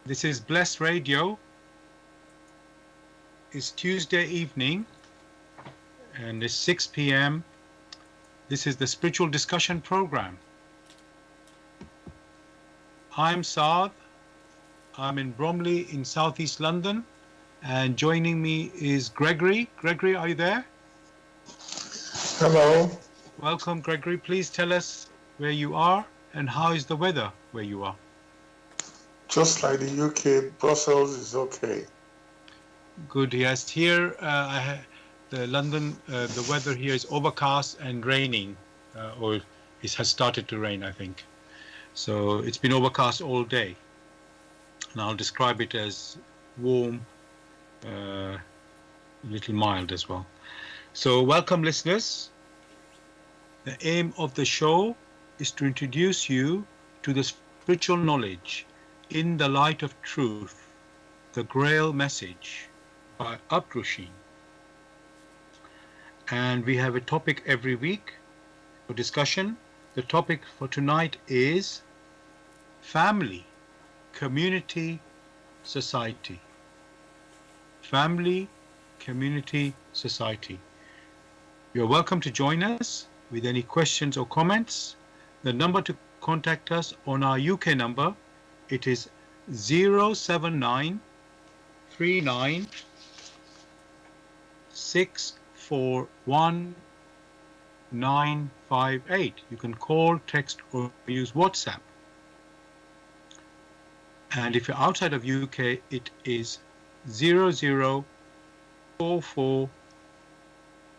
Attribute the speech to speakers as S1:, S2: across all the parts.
S1: This is Bless Radio. It's Tuesday evening and it's 6 p.m. This is the Spiritual Discussion Program. I'm Saad. I'm in Bromley in southeast London, and joining me is Gregory. Gregory, are you there?
S2: Hello.
S1: Welcome, Gregory. Please tell us where you are and how is the weather where you are?
S2: Just like the UK, Brussels is okay.
S1: Good. Yes, here the weather here is overcast and raining, or it has started to rain, I think. So it's been overcast all day, and I'll describe it as warm, a little mild as well. So welcome, listeners. The aim of the show is to introduce you to the spiritual knowledge in the light of truth, the Grail Message by Abdrusheen. And we have a topic every week for discussion. The topic for tonight is family, community, society. Family, community, society. You're welcome to join us with any questions or comments. The number to contact us on our UK number, it is 079 39 641 958. You can call, text, or use WhatsApp. And if you're outside of UK, it is 0044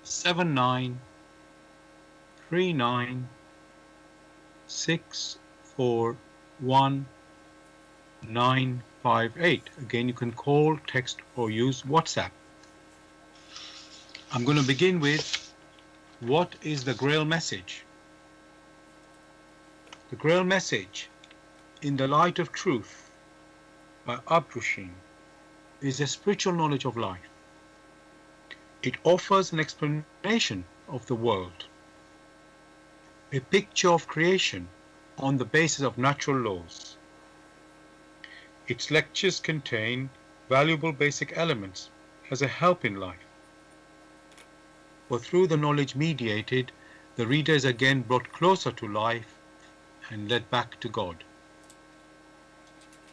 S1: 79 39 641 958. Again, you can call, text, or use WhatsApp. I'm going to begin with, what is the Grail Message? The Grail Message, in the light of truth, by Abdrusheen, is a spiritual knowledge of life. It offers an explanation of the world, a picture of creation on the basis of natural laws. Its lectures contain valuable basic elements as a help in life. For through the knowledge mediated, the reader is again brought closer to life and led back to God.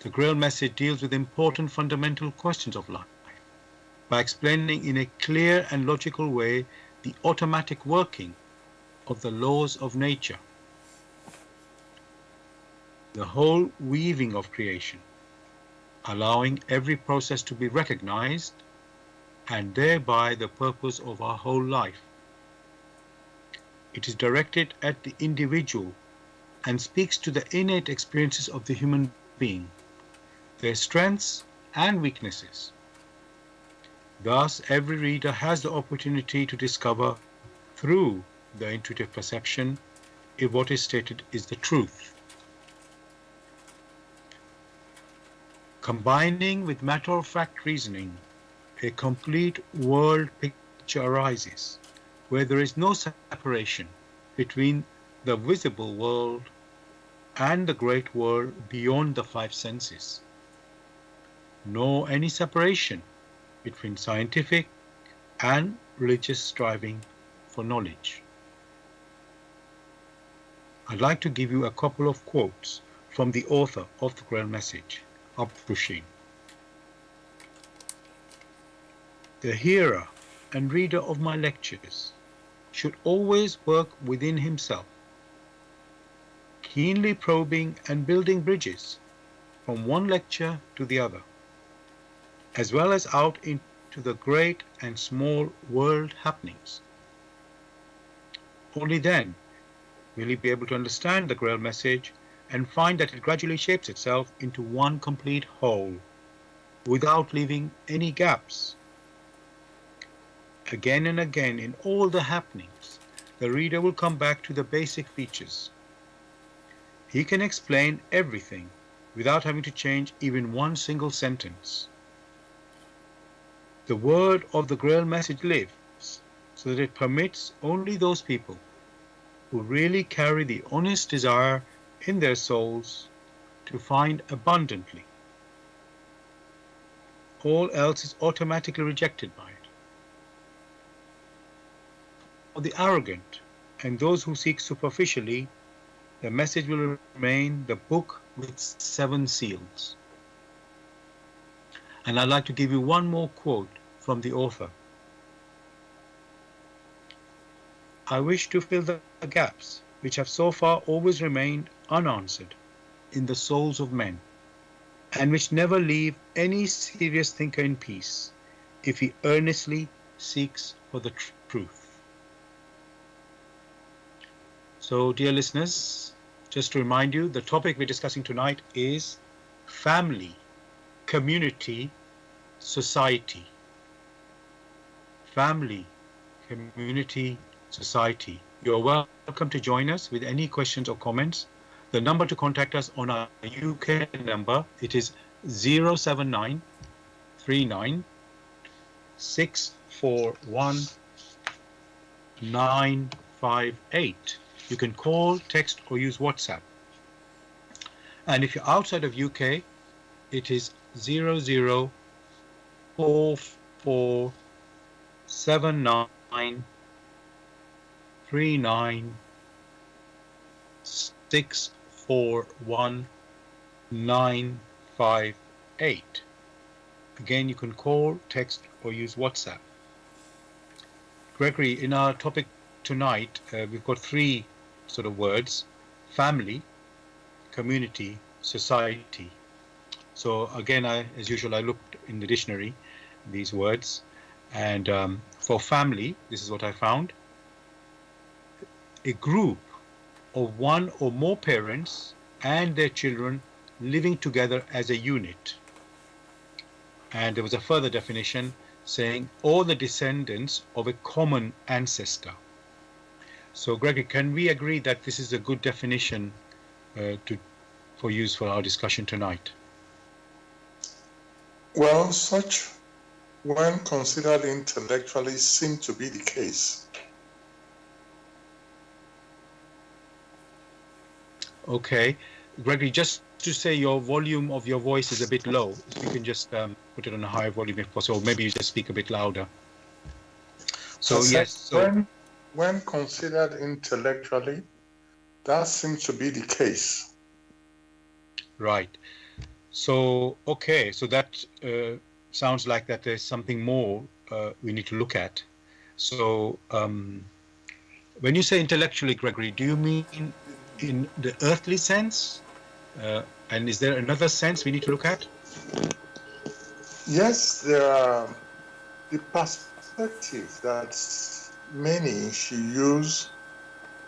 S1: The Grail Message deals with important fundamental questions of life by explaining in a clear and logical way the automatic working of the laws of nature, the whole weaving of creation, allowing every process to be recognized, and thereby the purpose of our whole life. It is directed at the individual and speaks to the innate experiences of the human being, their strengths and weaknesses. Thus, every reader has the opportunity to discover through the intuitive perception if what is stated is the truth. Combining with matter-of-fact reasoning, a complete world picture arises, where there is no separation between the visible world and the great world beyond the five senses, nor any separation between scientific and religious striving for knowledge. I'd like to give you a couple of quotes from the author of the Grail Message, Abdrusheen. The hearer and reader of my lectures should always work within himself, keenly probing and building bridges from one lecture to the other, as well as out into the great and small world happenings. Only then will he be able to understand the Grail Message and find that it gradually shapes itself into one complete whole, without leaving any gaps. Again and again in all the happenings, the reader will come back to the basic features. He can explain everything without having to change even one single sentence. The word of the Grail Message lives so that it permits only those people who really carry the honest desire in their souls to find abundantly All else is automatically rejected by it. For the arrogant and those who seek superficially, the message will remain the book with 7 seals. And I'd like to give you one more quote from the author. I wish to fill the gaps which have so far always remained unanswered in the souls of men, and which never leave any serious thinker in peace if he earnestly seeks for the truth. So, dear listeners, just to remind you, the topic we're discussing tonight is family, community, society. Family, community, society. You're welcome to join us with any questions or comments. The number to contact us on our UK number, it is 079 39 641 958. You can call, text, or use WhatsApp. And if you're outside of UK, it is 0044 79 39 641 958. Again, you can call, text, or use WhatsApp. Gregory, in our topic tonight, we've got 3 sort of words: family, community, society. So again, as usual, I looked in the dictionary, these words, and for family, this is what I found: a group of one or more parents and their children living together as a unit. And there was a further definition saying all the descendants of a common ancestor. So, Gregory, can we agree that this is a good definition for use for our discussion tonight?
S2: Well, such, when considered intellectually, seem to be the case.
S1: Okay. Gregory, just to say your volume of your voice is a bit low. If you can just put it on a higher volume if possible. Maybe you just speak a bit louder. So, yes. So,
S2: when considered intellectually, that seems to be the case.
S1: Right. So, okay. So that sounds like that there's something more we need to look at. So, when you say intellectually, Gregory, do you mean in the earthly sense? And is there another sense we need to look at?
S2: Yes, there are the perspective that many should use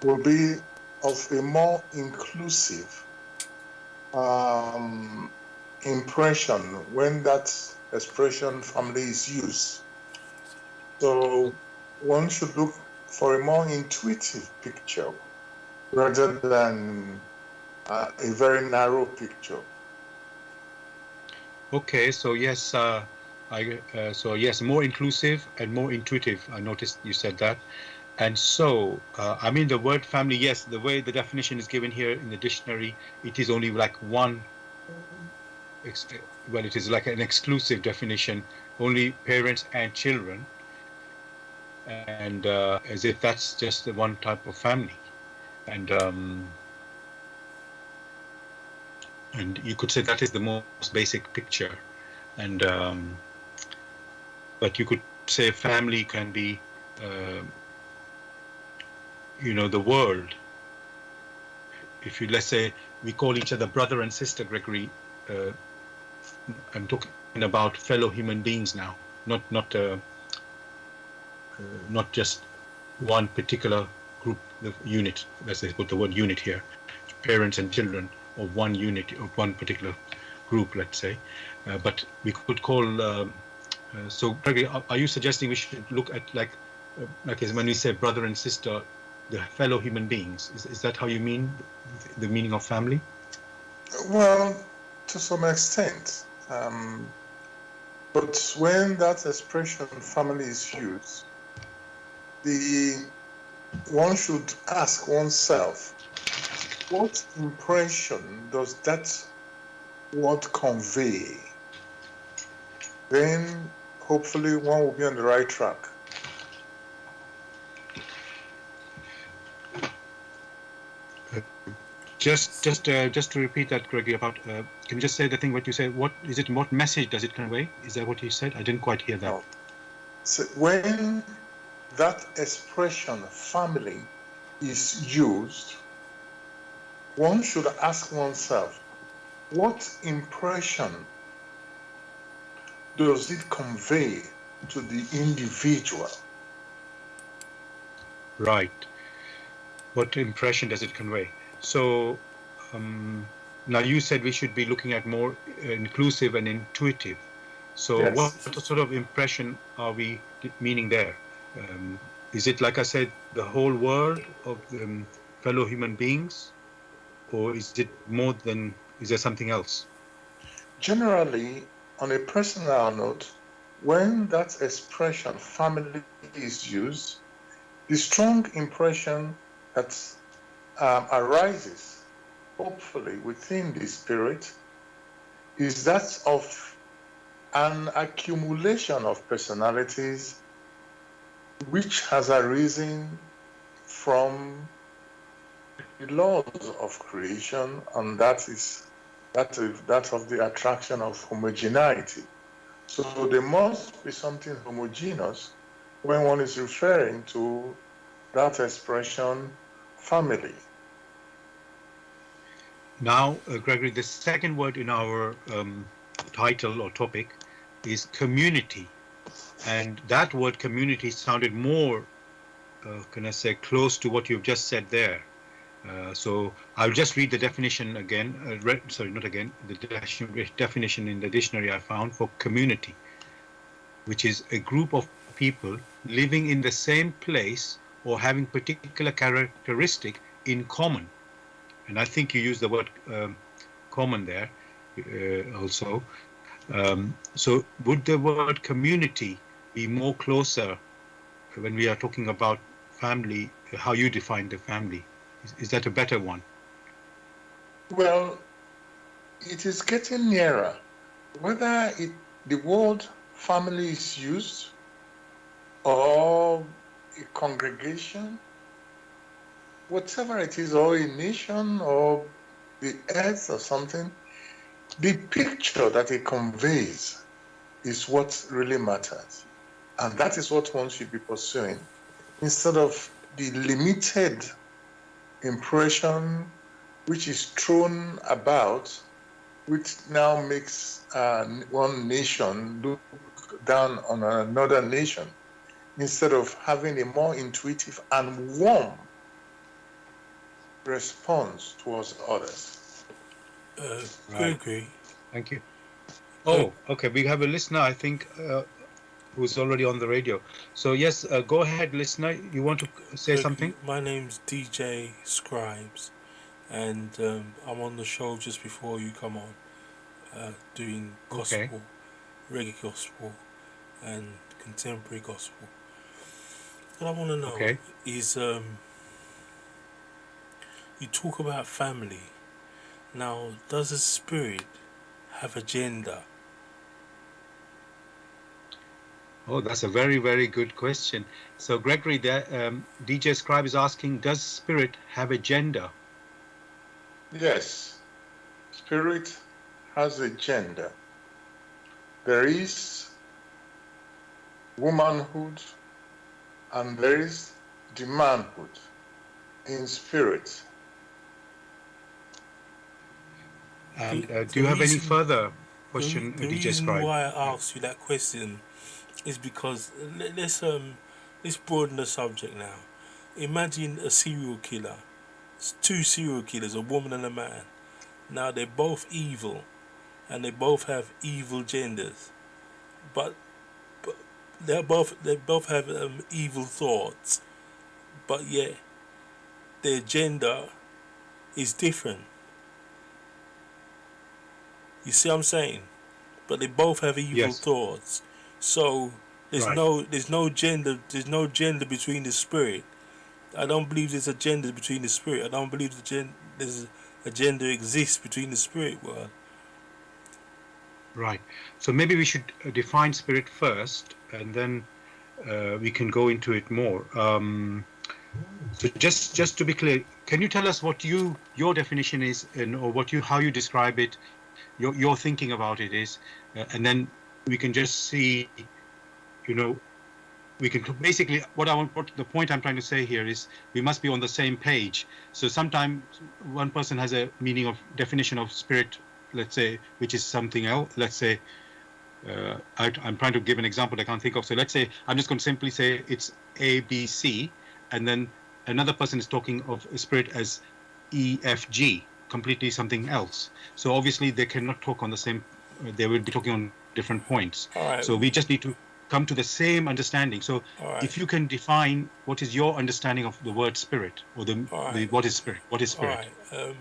S2: will be of a more inclusive impression when that expression family is used. So one should look for a more intuitive picture rather than a very narrow picture.
S1: Okay, so yes, so yes, more inclusive and more intuitive. I noticed you said that. And so, I mean, the word family, yes, the way the definition is given here in the dictionary, it is only like one, well, it is like an exclusive definition, only parents and children. And as if that's just the one type of family. And you could say that is the most basic picture. And but you could say family can be, the world. If you, let's say, we call each other brother and sister, Gregory, I'm talking about fellow human beings now, not just one particular group, the unit. Let's say put the word unit here, parents and children of one unit of one particular group, let's say. But we could call. So, Gregory, are you suggesting we should look at like when we say brother and sister, the fellow human beings? Is that how you mean the meaning of family?
S2: Well, to some extent. But when that expression family is used, one should ask oneself, what impression does that word convey? then hopefully one will be on the right track.
S1: Just to repeat that, Gregory, about can you just say the thing what you say? What is it? What message does it convey? Is that what you said? I didn't quite hear that.
S2: No. So when that expression family is used, one should ask oneself, what impression does it convey to the individual?
S1: Right. What impression does it convey? So now you said we should be looking at more inclusive and intuitive. So
S2: Yes.
S1: What sort of impression are we meaning there? Is it, like I said, the whole world of fellow human beings, or is it more than? Is there something else?
S2: Generally, on a personal note, when that expression family is used, the strong impression that arises, hopefully, within the spirit is that of an accumulation of personalities which has arisen from the laws of creation, and that is that of the attraction of homogeneity. So there must be something homogeneous when one is referring to that expression family.
S1: Now, Gregory, the second word in our title or topic is community. And that word community sounded more, can I say, close to what you've just said there. So I'll just read the definition again. The definition in the dictionary I found for community, which is a group of people living in the same place or having particular characteristic in common. And I think you use the word common there also. So would the word community be more closer when we are talking about family, how you define the family? Is that a better one?
S2: Well, it is getting nearer. Whether the word family is used or a congregation, whatever it is, or a nation or the earth or something, the picture that it conveys is what really matters. And that is what one should be pursuing instead of the limited impression which is thrown about, which now makes one nation look down on another nation, instead of having a more intuitive and warm response towards others.
S3: Gregory.
S1: Thank you. Oh, okay. We have a listener, I think, who's already on the radio. So yes, go ahead, listener. You want to say
S3: Gregory,
S1: something?
S3: My name's DJ Scribes, and I'm on the show just before you come on, doing gospel, reggae gospel, and contemporary gospel. What I want to know is, you talk about family. Now, does a spirit have a gender?
S1: Oh, that's a very, very good question. So, Gregory, DJ Scribe is asking, does spirit have a gender?
S2: Yes, spirit has a gender. There is womanhood and there is the manhood in spirit.
S1: And do you have any further question,
S3: The
S1: DJ
S3: reason
S1: Scribe?
S3: why I asked you that question is because let's broaden the subject now. Imagine a serial killer. It's two serial killers, a woman and a man. Now they're both evil, and they both have evil genders, but they both have evil thoughts, but yet their gender is different. You see what I'm saying? But they both have evil thoughts. So there's no gender between the spirit. I don't believe there's a gender between the spirit. I don't believe there's a gender exists between the spirit world.
S1: Right. So maybe we should define spirit first, and then we can go into it more. So just to be clear, can you tell us what your definition is, and or what you how you describe it, your thinking about it is, and then we can just see, you know, we can basically what the point I'm trying to say here is we must be on the same page. So sometimes one person has a meaning of definition of spirit, let's say, which is something else. Let's say I'm trying to give an example I can't think of. So let's say I'm just going to simply say it's A, B, C, and then another person is talking of spirit as E, F, G, completely something else. So obviously they cannot talk on the same. They will be talking on different points.
S3: All right.
S1: So we just need to come to the same understanding. So
S3: All right.
S1: if you can define what is your understanding of the word spirit, or the what is spirit? What is
S3: All
S1: spirit?
S3: right.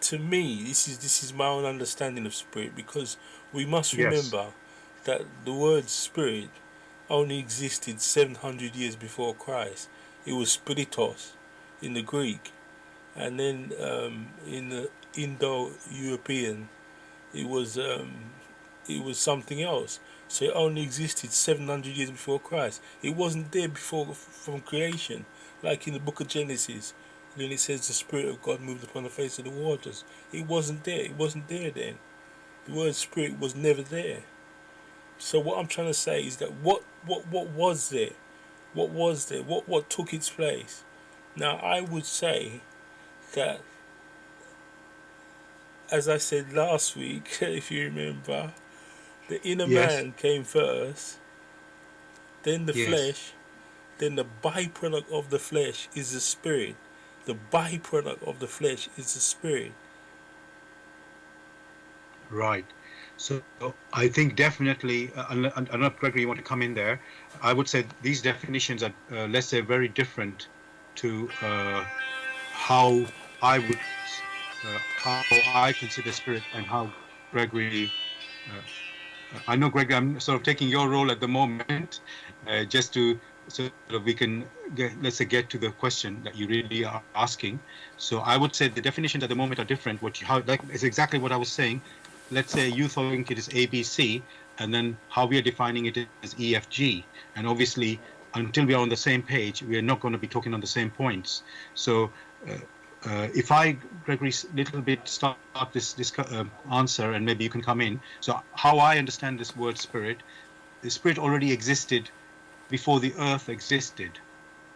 S3: To me, this is my own understanding of spirit, because we must
S1: Yes.
S3: remember that the word spirit only existed 700 years before Christ. It was spiritos in the Greek, and then in the Indo-European, it was something else. So it only existed 700 years before Christ. It wasn't there before from creation, like in the book of Genesis. Then it says the Spirit of God moved upon the face of the waters. It wasn't there. It wasn't there then. The word spirit was never there. So what I'm trying to say is that what was there? What was there? What took its place? Now I would say that, as I said last week, if you remember, the inner
S1: Yes.
S3: man came first, then the
S1: Yes.
S3: flesh, then the byproduct of the flesh is the spirit. The byproduct of the flesh is the spirit.
S1: Right. So I think definitely, I don't know if Gregory, you want to come in there. I would say these definitions are, let's say, very different to how I would, how I consider spirit and how Gregory. Uh, I know, Gregory, I'm sort of taking your role at the moment, just to so that we can let's say get to the question that you really are asking. So I would say the definitions at the moment are different. How that is exactly what I was saying. Let's say you think it is A, B, C, and then how we are defining it is E, F, G. And obviously, until we are on the same page, we are not going to be talking on the same points. So if I, Gregory, little bit start this answer, and maybe you can come in. So how I understand this word spirit, the spirit already existed before the earth existed.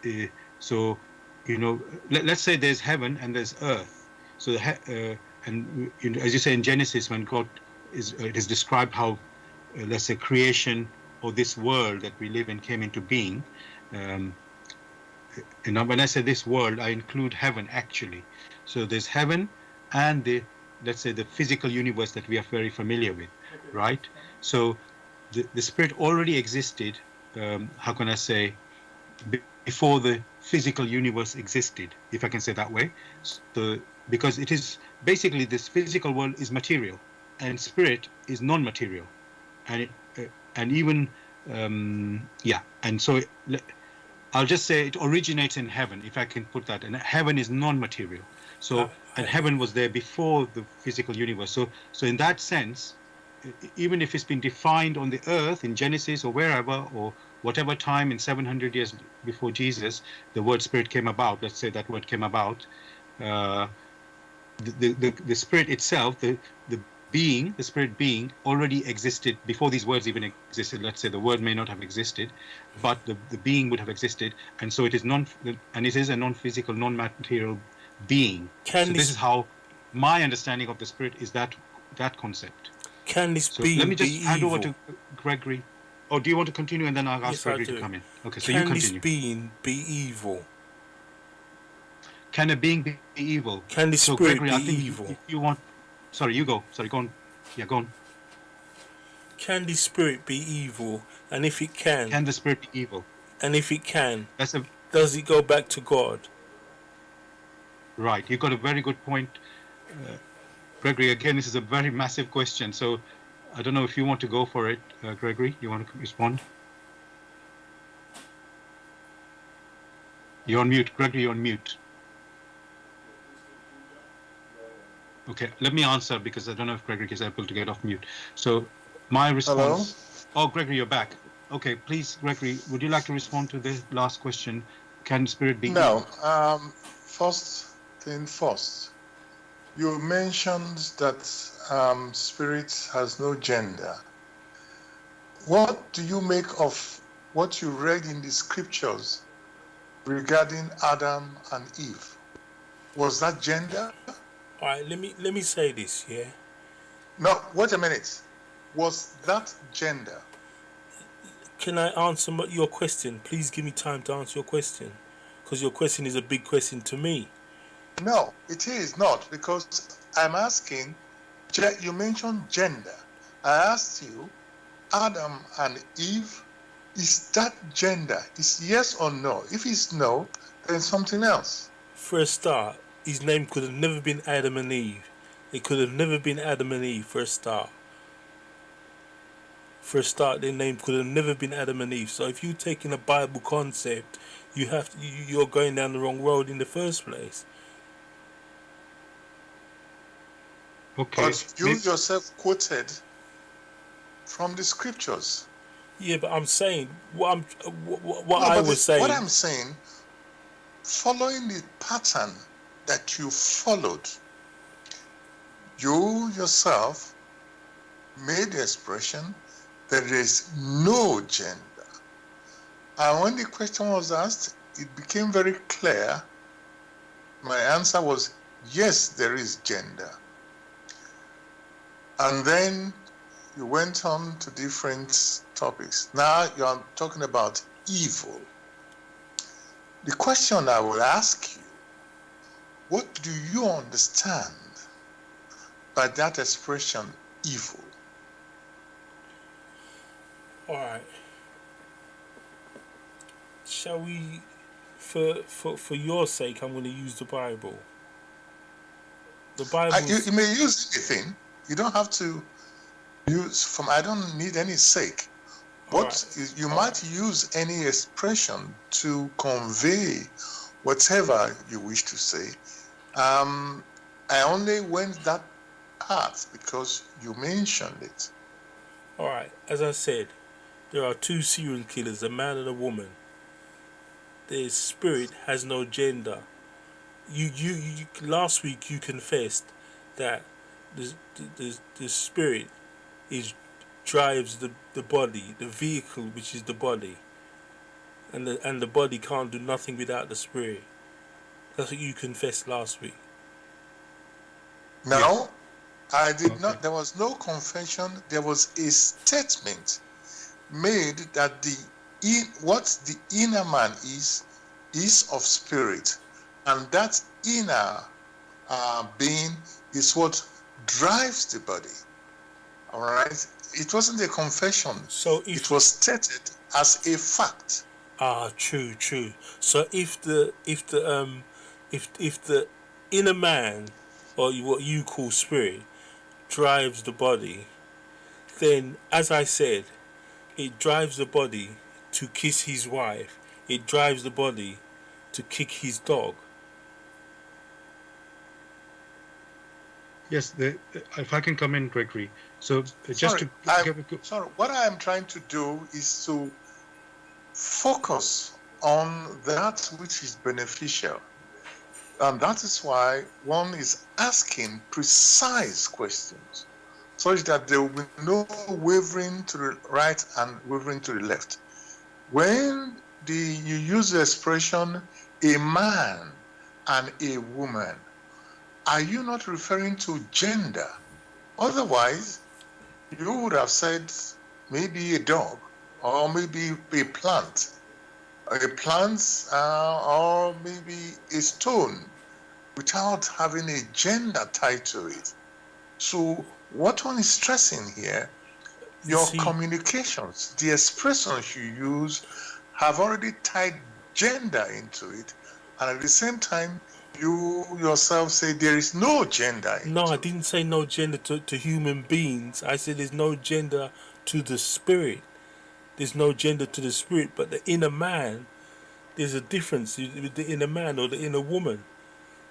S1: Uh, so, let's say there's heaven and there's earth. So and as you say in Genesis, when God it is described how, let's say, creation or this world that we live in came into being. Um, when I say this world, I include heaven actually. So there's heaven and let's say, the physical universe that we are very familiar with, right? So the spirit already existed. How can I say? Before the physical universe existed, if I can say that way. So because it is basically, this physical world is material, and spirit is non-material, and and even yeah, and so I'll just say it originates in heaven, if I can put that. And heaven is non-material.
S3: I,
S1: So, and
S3: I,
S1: heaven was there before the physical universe. So in that sense, even if it's been defined on the earth in Genesis or wherever, or whatever time in 700 years before Jesus, the word spirit came about. Let's say that word came about. Uh, the spirit itself, the spirit being, already existed before these words even existed. Let's say the word may not have existed, but the being would have existed, and so it is and it is a non-physical, non-material being.
S3: can
S1: So this
S3: this
S1: is how my understanding of the spirit is, that concept.
S3: can this
S1: So let
S3: being
S1: me
S3: be
S1: just hand over
S3: evil?
S1: to Gregory. Or do you want to continue, and then I'll ask
S3: Yes, I
S1: Gregory to
S3: do.
S1: come in? Okay, so you
S3: Can this
S1: continue.
S3: being be evil?
S1: Can a being be evil?
S3: Can this
S1: So
S3: spirit
S1: Gregory,
S3: be
S1: I think
S3: evil?
S1: if you want, sorry, you go. Sorry, go on. Yeah, go on.
S3: Can this spirit be evil? And if it can,
S1: Can the spirit be evil? That's a
S3: does it go back to God?
S1: right. You got a very good point, uh, Gregory. Again, this is a very massive question. So I don't know if you want to go for it, Gregory. You want to respond? You're on mute, Gregory. You're on mute. Okay, let me answer because I don't know if Gregory is able to get off mute. So my
S2: Hello?
S1: response, oh, Gregory, you're back. Okay, please, Gregory, would you like to respond to the last question? Can spirit be
S2: Now,
S1: evil?
S2: first thing first, you mentioned that spirit has no gender. What do you make of what you read in the scriptures regarding Adam and Eve? Was that gender?
S3: All right, let me say this, yeah.
S2: No, wait a minute. Was that gender?
S3: Can I answer your question? Please give me time to answer your question, because your question is a big question to me.
S2: No, it is not, because I'm asking, you mentioned gender. I asked you, Adam and Eve, is that gender? Is yes or no? If it's no, then something else.
S3: For a start, his name could have never been Adam and Eve. It could have never been Adam and Eve for a start. For a start, their name could have never been Adam and Eve. So if you're taking a Bible concept, you're going down the wrong road in the first place.
S1: Okay,
S2: But you yourself quoted from the scriptures.
S3: Yeah, but I'm saying what
S2: No,
S3: I
S2: but
S3: was
S2: what
S3: saying.
S2: I'm saying, following the pattern that you followed, you yourself made the expression there is no gender. And when the question was asked, it became very clear. My answer was yes, there is gender. And then you went on to different topics. Now you're talking about evil. The question I will ask you, what do you understand by that expression, evil?
S3: All right. Shall we, for your sake, I'm going to use the Bible. The Bible.
S2: You may use anything. You don't have to use I don't need any sake. But you might use any expression to convey whatever you wish to say. I only went that path because you mentioned it.
S3: All right. As I said, there are two serial killers, a man and a woman. Their spirit has no gender. You last week you confessed that the spirit drives the body, the vehicle which is the body, and the body can't do nothing without the spirit. That's what you confessed last week.
S2: No,
S1: yes.
S2: I did not. There was no confession. There was a statement made that what the inner man is of spirit, and that inner being is what drives the body. All right. It wasn't a confession.
S3: So
S2: it was stated as a fact.
S3: True. So if the inner man, or what you call spirit, drives the body, then as I said, it drives the body to kiss his wife. It drives the body to kick his dog.
S1: Yes, if I can come in, Gregory. So
S2: sorry, what I am trying to do is to focus on that which is beneficial. And that is why one is asking precise questions, such that there will be no wavering to the right and wavering to the left. When you use the expression a man and a woman, are you not referring to gender? Otherwise, you would have said maybe a dog, or maybe a plant, or maybe a stone, without having a gender tied to it. So what one is stressing here, your communications, the expressions you use have already tied gender into it, and at the same time, you yourself say there is no gender.
S3: No, I didn't say no gender to human beings. I said there's no gender to the spirit. There's no gender to the spirit, but the inner man, there's a difference with the inner man or the inner woman.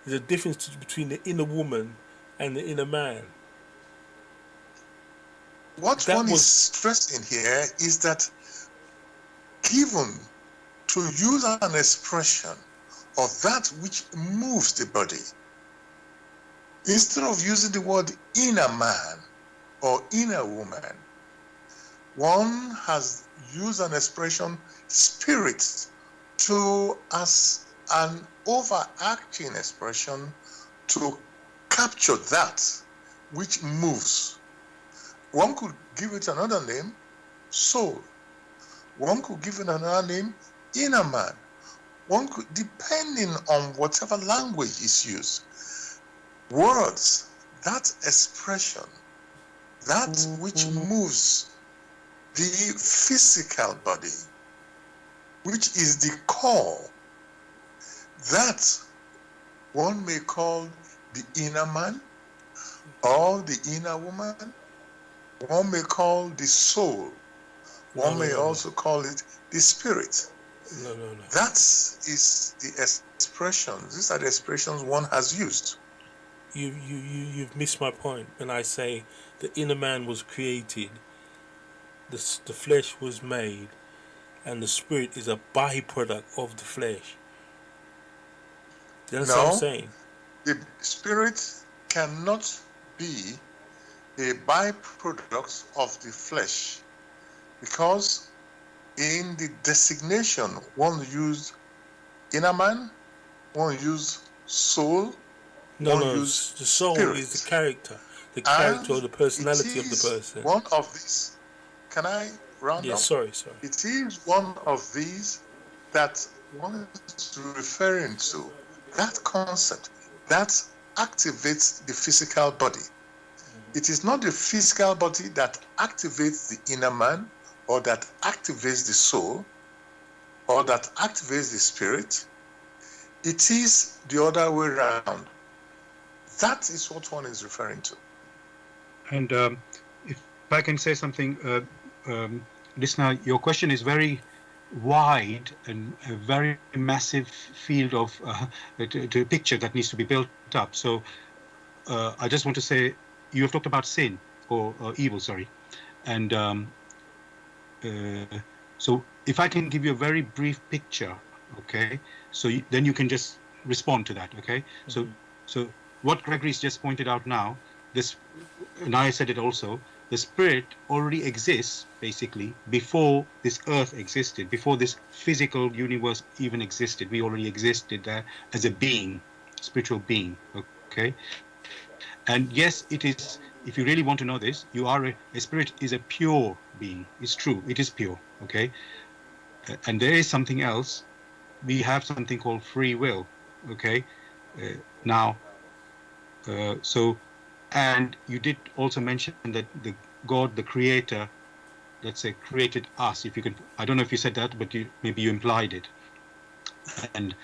S3: There's a difference between the inner woman and the inner man.
S2: What
S3: That
S2: one is
S3: was
S2: stressing here is that given to use an expression of that which moves the body, instead of using the word inner man or inner woman, one has used an expression spirit to as an overarching expression to capture that which moves. One could give it another name, soul. One could give it another name, inner man. One could, depending on whatever language is used, words, that expression, that which moves the physical body, which is the core, that one may call the inner man or the inner woman. One may call the soul. One may also call it the spirit.
S3: No.
S2: That is the expressions. These are the expressions one has used.
S3: You've missed my point when I say the inner man was created, the flesh was made, and the spirit is a byproduct of the flesh. That's what I'm saying.
S2: The spirit cannot be a byproduct of the flesh, because in the designation one used inner man, one used soul,
S3: No, the soul
S2: spirit.
S3: is the character or the personality of the person.
S2: One of these. Can I round up?
S3: Sorry.
S2: It is one of these that one is referring to, that concept that activates the physical body. It is not the physical body that activates the inner man, or that activates the soul, or that activates the spirit. It is the other way around. That is what one is referring to.
S1: And if I can say something, listener, your question is very wide and a very massive field of to picture that needs to be built up. So I just want to say, you have talked about sin or evil, sorry. And so if I can give you a very brief picture, okay, so then you can just respond to that, okay? Mm-hmm. So what Gregory's just pointed out now, this, and I said it also, the spirit already exists basically before this earth existed, before this physical universe even existed. We already existed there as a being, spiritual being, okay? And yes, it is, if you really want to know this, you are a spirit is a pure being. It's true, it is pure, okay? And there is something else. We have something called free will, okay? And you did also mention that the God, the creator, let's say, created us. If you can, I don't know if you said that, but maybe you implied it. And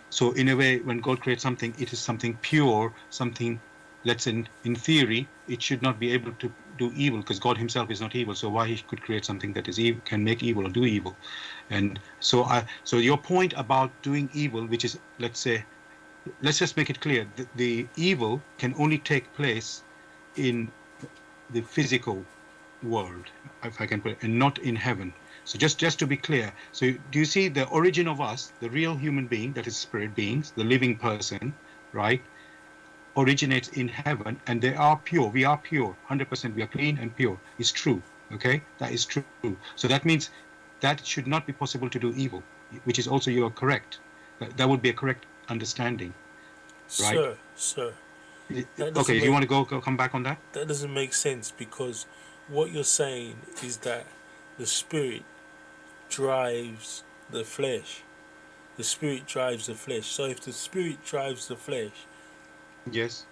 S1: so in a way, when God creates something, it is something pure, something, let's say, in theory, it should not be able to do evil, because God himself is not evil. So why he could create something that is evil, can make evil or do evil? And so your point about doing evil, which is, let's say, let's just make it clear, the evil can only take place in the physical world, if I can put it, and not in heaven. So just to be clear, so do you see the origin of us, the real human being, that is spirit beings, the living person, right, originates in heaven, and they are pure. We are pure, 100%. We are clean and pure. It's true, okay? That is true. So that means that should not be possible to do evil, which is also, you are correct. That would be a correct understanding, right?
S3: Sir.
S1: Okay, you want to come back on that?
S3: That doesn't make sense, because what you're saying is that the spirit drives the flesh. The spirit drives the flesh. So if the spirit drives the flesh,
S1: yes,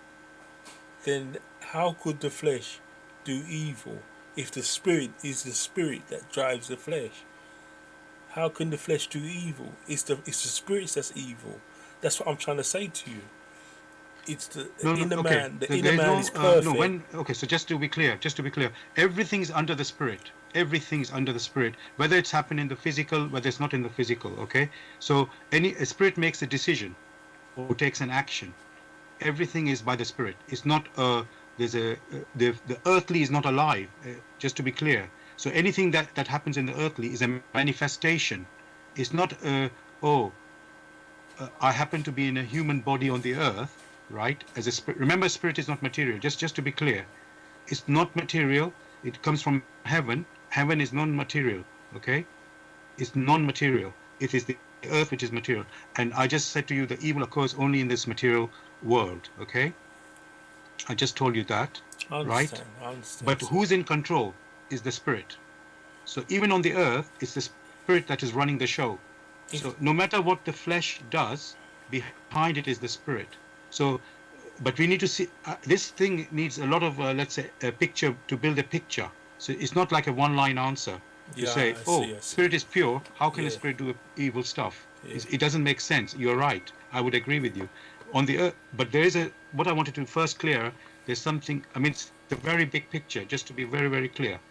S3: then how could the flesh do evil if the spirit is the spirit that drives the flesh? How can the flesh do evil? It's the spirit that's evil. That's what I'm trying to say to you. It's the inner man. The inner man is perfect.
S1: Okay, so just to be clear, everything's under the spirit. Everything's under the spirit, whether it's happened in the physical, whether it's not in the physical, okay? So a spirit makes a decision or takes an action, everything is by the spirit. It's not there's a the earthly is not alive, just to be clear. So anything that happens in the earthly is a manifestation. It's not oh I happen to be in a human body on the earth, right? As a spirit. Remember, spirit is not material. Just to be clear, it's not material. It comes from heaven. Heaven is non-material. Okay, it's non-material. It is the earth which is material. And I just said to you that evil occurs only in this material world. Okay, I just told you that, right?
S3: I understand.
S1: But who's in control is the spirit. So even on the earth, it's the spirit that is running the show. So no matter what the flesh does, behind it is the spirit. So, but we need to see, this thing needs a lot of, let's say, a picture to build a picture. So it's not like a one-line answer to say, I see. Spirit is pure. How can a spirit do evil stuff? Yeah. It doesn't make sense. You're right. I would agree with you. On the earth, but there is what I wanted to first clear, there's something, I mean, it's the very big picture, just to be very, very clear.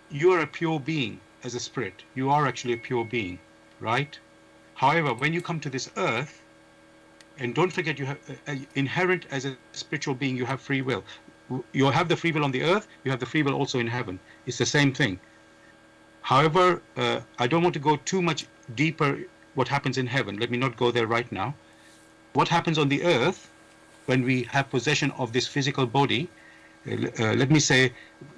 S1: You are a pure being as a spirit. You are actually a pure being. Right? However, when you come to this earth, and don't forget, you have inherent as a spiritual being, you have free will. You have the free will on the earth, you have the free will also in heaven. It's the same thing. However, I don't want to go too much deeper what happens in heaven. Let me not go there right now. What happens on the earth when we have possession of this physical body, let me say,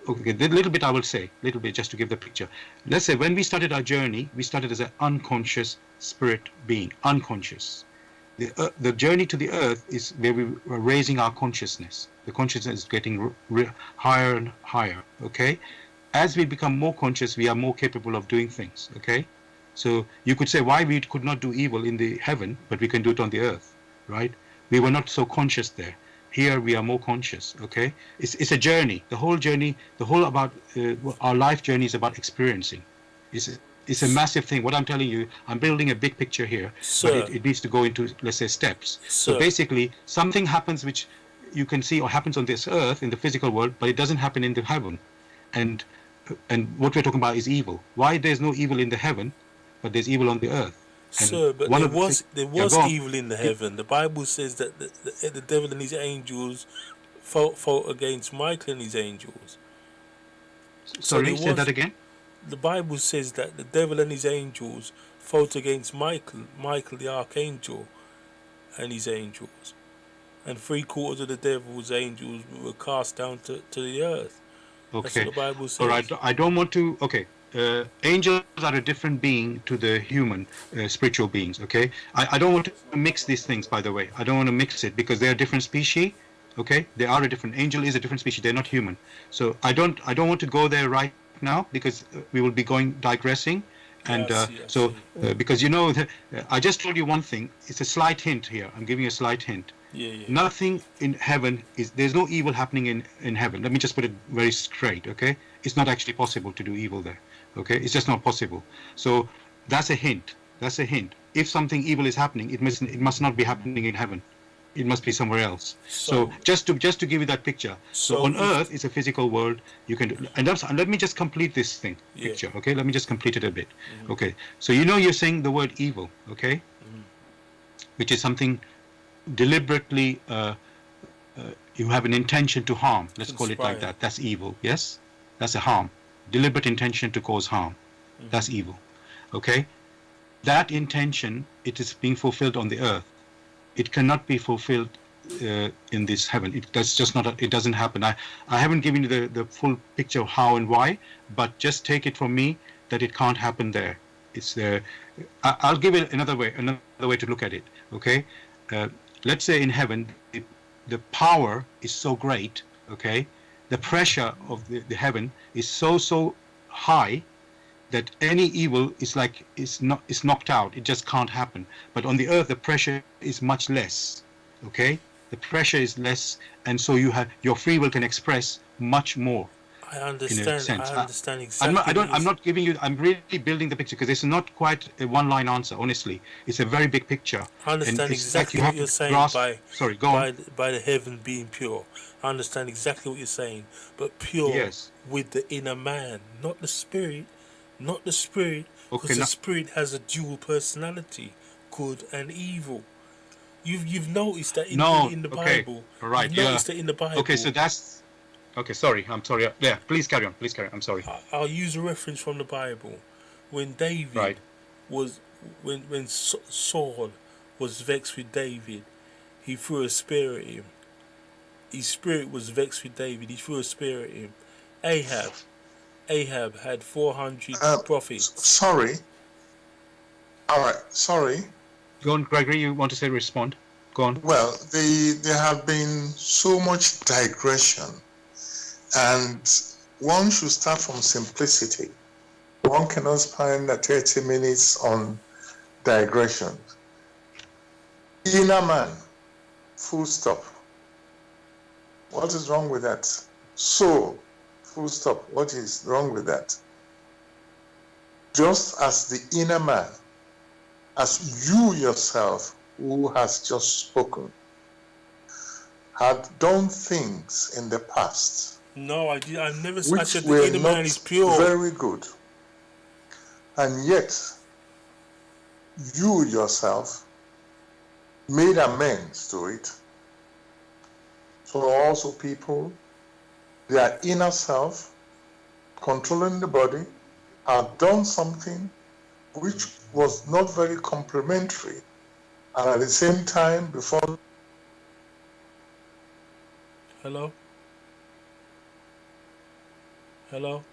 S1: okay, a little bit I will say, little bit just to give the picture. Let's say when we started our journey, we started as an unconscious spirit being, unconscious. The journey to the earth is where we were raising our consciousness. The consciousness is getting higher and higher, okay? As we become more conscious, we are more capable of doing things, okay? So you could say why we could not do evil in the heaven, but we can do it on the earth, right? We were not so conscious there. Here we are more conscious, okay? It's a journey. The whole journey, the whole about our life journey is about experiencing. It's a massive thing. What I'm telling you, I'm building a big picture here, but it needs to go into, let's say, steps. So basically, something happens which you can see or happens on this earth in the physical world, but it doesn't happen in the heaven. And what we're talking about is evil. Why there's no evil in the heaven, but there's evil on the earth?
S3: Sir, but there was evil in the heaven. The Bible says that the devil and his angels fought against Michael and his angels.
S1: Sorry, say that again?
S3: The Bible says that the devil and his angels fought against Michael the archangel and his angels. And 3/4 of the devil's angels were cast down to the earth.
S1: Okay.
S3: That's what the Bible says.
S1: All right, I don't want to, okay. Angels are a different being to the human spiritual beings, okay? I don't want to mix these things, by the way. I don't want to mix it because they are different species, okay? They are a different, angel is a different species. They're not human. So I don't want to go there right now because we will be digressing. And because you know, I just told you one thing. It's a slight hint here. I'm giving you a slight hint.
S3: Yeah.
S1: Nothing in heaven there's no evil happening in heaven. Let me just put it very straight, okay? It's not actually possible to do evil there, okay? It's just not possible. So that's a hint. If something evil is happening, it must not be happening in heaven. It must be somewhere else. So just to give you that picture. So on earth, it's a physical world. You can do, and let me just complete this picture, okay? Let me just complete it a bit, okay? So you're saying the word evil, okay? Which is something deliberately you have an intention to harm. Let's call it like that. That's evil. Yes, that's a harm. Deliberate intention to cause harm. That's evil. Okay, that intention, it is being fulfilled on the earth. It cannot be fulfilled in this heaven. That's just not. It doesn't happen. I haven't given you the full picture of how and why, but just take it from me that it can't happen there. It's there. I'll give it another way to look at it. Okay. Let's say in heaven, the power is so great, okay? The pressure of the heaven is so high that any evil is knocked out. It just can't happen. But on the earth, the pressure is much less, okay? The pressure is less, and so your free will can express much more.
S3: I understand. I understand exactly.
S1: I'm not giving you. I'm really building the picture because it's not quite a one-line answer. Honestly, it's a very big picture.
S3: I understand exactly what you're saying by the heaven being pure. I understand exactly what you're saying, but pure with the inner man, not the spirit, because the spirit has a dual personality, good and evil. You've noticed that
S1: No.
S3: in the
S1: Okay.
S3: Bible.
S1: All right.
S3: You've
S1: Yeah.
S3: noticed that in the Bible.
S1: Okay. So that's okay. Sorry. I'm sorry. Yeah. Please carry on. Please carry on. I'm sorry.
S3: I'll use a reference from the Bible. When David
S1: Right.
S3: was, when Saul was vexed with David, he threw a spear at him. His spirit was vexed with David. He threw a spear at him. Ahab had 400 prophets.
S2: Sorry. All right. Sorry.
S1: Go on, Gregory. You want to say respond? Go on.
S2: Well, there have been so much digression, and one should start from simplicity. One cannot spend 30 minutes on digression. Inner man, full stop. What is wrong with that? Soul, full stop. What is wrong with that? Just as the inner man, as you yourself, who has just spoken, had done things in the past.
S3: No, I did. I never
S2: which
S3: said
S2: were
S3: the inner
S2: not
S3: man is pure.
S2: very good. And yet, you yourself made amends to it. So also people, their inner self, controlling the body, have done something which was not very complimentary. And at the same time, before...
S3: Hello? Hello?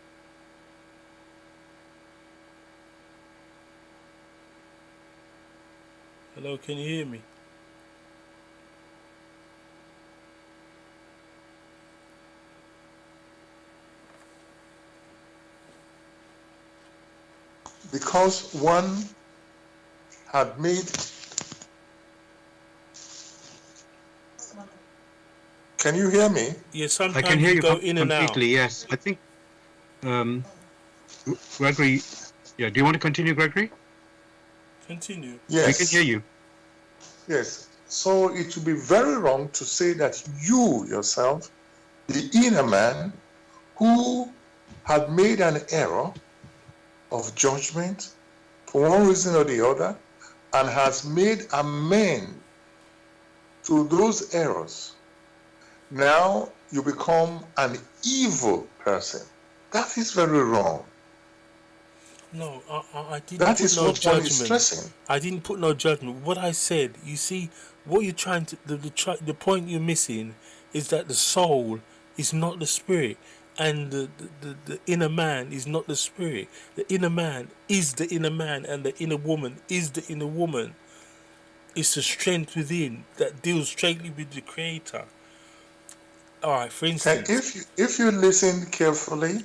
S3: Hello, can you hear me?
S2: Because one had made... Can you hear me?
S3: Yeah,
S1: I
S3: sometimes
S1: can hear you
S3: go in and out.
S1: completely. Yes. I think, Gregory. Yeah. Do you want to continue, Gregory?
S3: Continue.
S2: Yes.
S1: We can hear you.
S2: Yes. So it would be very wrong to say that you yourself, the inner man, who had made an error of judgment for one reason or the other, and has made amends to those errors, now you become an evil person. That is very wrong.
S3: No, I didn't
S2: That
S3: put
S2: is
S3: no
S2: what one is
S3: judgment.
S2: stressing.
S3: I didn't put no judgment. What I said, you see, what you're trying to, the point you're missing is that the soul is not the spirit, and the inner man is not the spirit. The inner man is the inner man, and the inner woman is the inner woman. It's the strength within that deals straightly with the Creator. All right, for instance,
S2: If you listen carefully,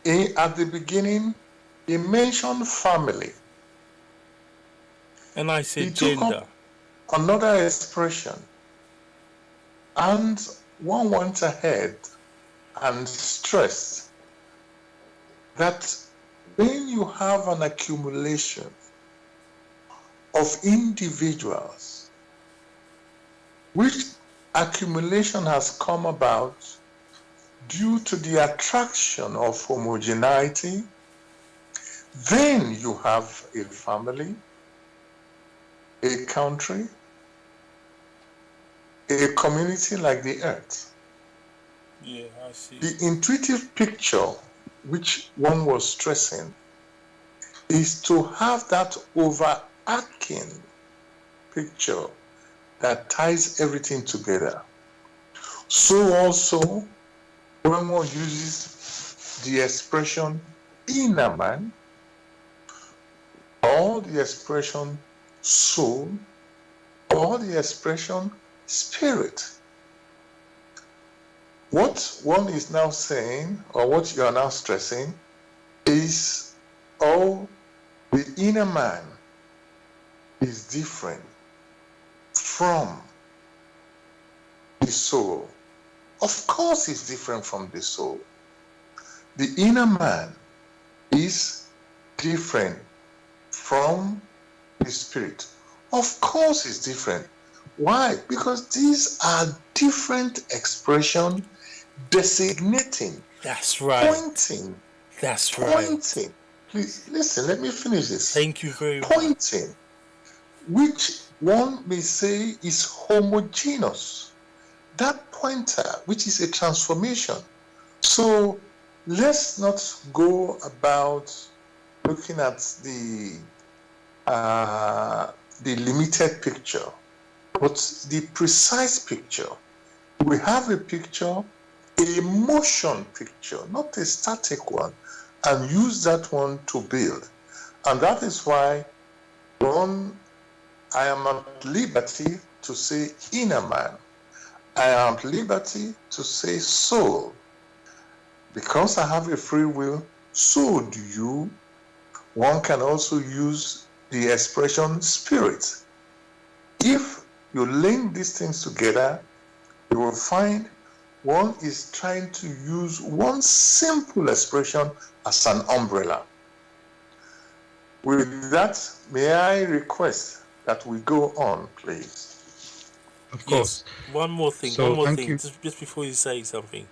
S2: at the beginning, he mentioned family.
S3: and I
S2: He
S3: said
S2: took
S3: gender.
S2: up another expression, and one went ahead and stressed that when you have an accumulation of individuals, which accumulation has come about due to the attraction of homogeneity, then you have a family, a country, a community like the earth.
S3: Yeah, I see.
S2: The intuitive picture which one was stressing is to have that overarching picture that ties everything together. So also, when one uses the expression inner man or the expression soul or the expression spirit, what one is now saying, or what you are now stressing, is the inner man is different from the soul. Of course it's different from the soul. The inner man is different from the spirit. Of course it's different. Why? Because these are different expressions designating,
S3: That's right.
S2: pointing.
S3: That's right.
S2: Please listen, let me finish this.
S3: Thank you very much.
S2: Pointing, which one may say is homogeneous. That pointer, which is a transformation. So let's not go about looking at the limited picture, but the precise picture. We have a picture, a motion picture, not a static one, and use that one to build. And that is why I am at liberty to say inner man. I am at liberty to say soul. Because I have a free will, so do you. One can also use the expression spirit. If you link these things together, you will find one is trying to use one simple expression as an umbrella. With that, may I request that we go on, please?
S1: Of course.
S3: Yes. One more thing.
S1: So,
S3: one more
S1: thank
S3: thing.
S1: you.
S3: Just before you say something,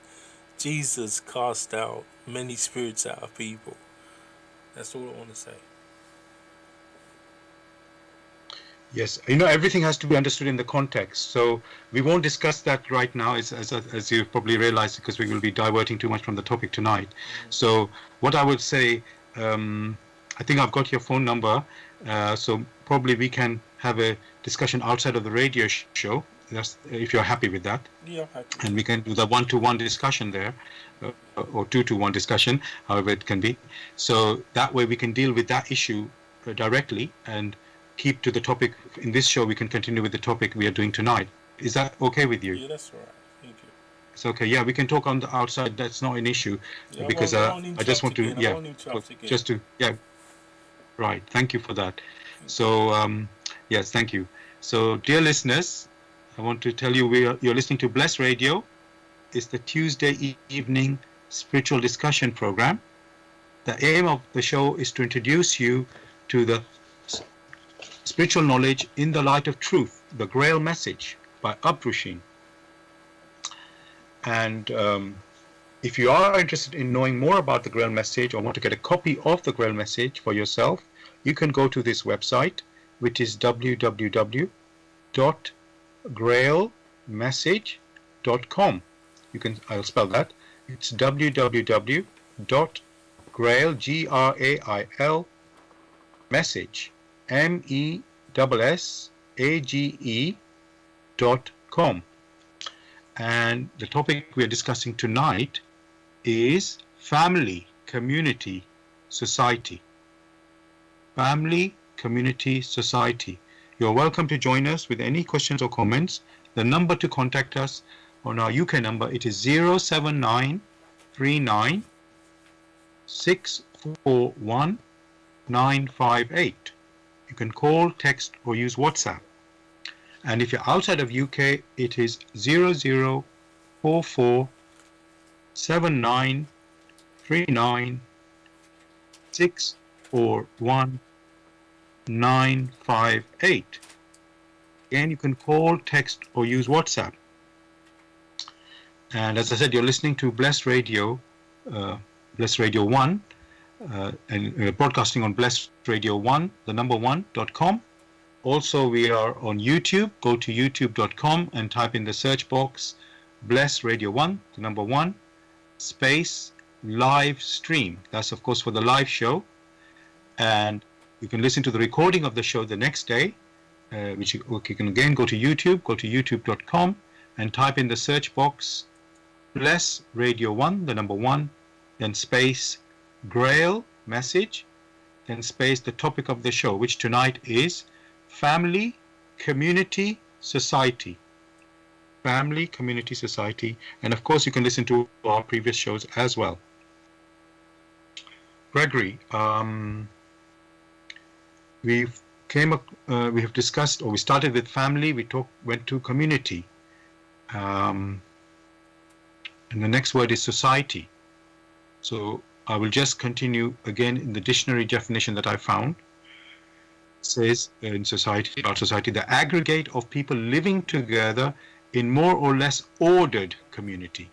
S3: Jesus cast out many spirits out of people. That's all I want to say.
S1: Yes, everything has to be understood in the context. So we won't discuss that right now, as you probably realized, because we will be diverting too much from the topic tonight. So what I would say, I think I've got your phone number, so probably we can have a discussion outside of the radio show. That's if you're happy with that.
S3: Yeah, happy.
S1: And we can do the one-to-one discussion there, or two-to-one discussion, however it can be. So that way we can deal with that issue directly and keep to the topic. In this show, we can continue with the topic we are doing tonight. Is that okay with you?
S3: Yeah, that's all right. Thank you.
S1: It's okay. Yeah, we can talk on the outside. That's not an issue, because I just want to, just to, right. Thank you for that. So, yes, thank you. So, dear listeners, I want to tell you you're listening to Bless Radio. It's the Tuesday evening spiritual discussion program. The aim of the show is to introduce you to the spiritual knowledge in the light of truth, the Grail Message by Abdrusheen. And if you are interested in knowing more about the Grail Message or want to get a copy of the Grail Message for yourself, you can go to this website, which is www.grailmessage.com. I'll spell that. It's www.grail, Grail, message, MESSAGE.com. And the topic we are discussing tonight is family, community, society. Family, community, society. You're welcome to join us with any questions or comments. The number to contact us on our UK number, it is 07939 641 958. You can call, text, or use WhatsApp. And if you're outside of UK, it is 0044 7939 641 958. Again, you can call, text, or use WhatsApp. And as I said, you're listening to Bless Radio 1, and broadcasting on Bless Radio 1, the number 1.com. Also, we are on YouTube. Go to youtube.com and type in the search box Bless Radio 1, the number 1, space live stream. That's, of course, for the live show. And you can listen to the recording of the show the next day, which you can again go to YouTube, go to youtube.com and type in the search box Bless Radio 1, the number 1, then space Grail Message, then space the topic of the show, which tonight is family, community, society. Family, community, society. And of course, you can listen to our previous shows as well. Gregory, we have discussed, or we started with family, went to community. And the next word is society. So I will just continue again in the dictionary definition that I found. It says in society, about society, the aggregate of people living together in more or less ordered community.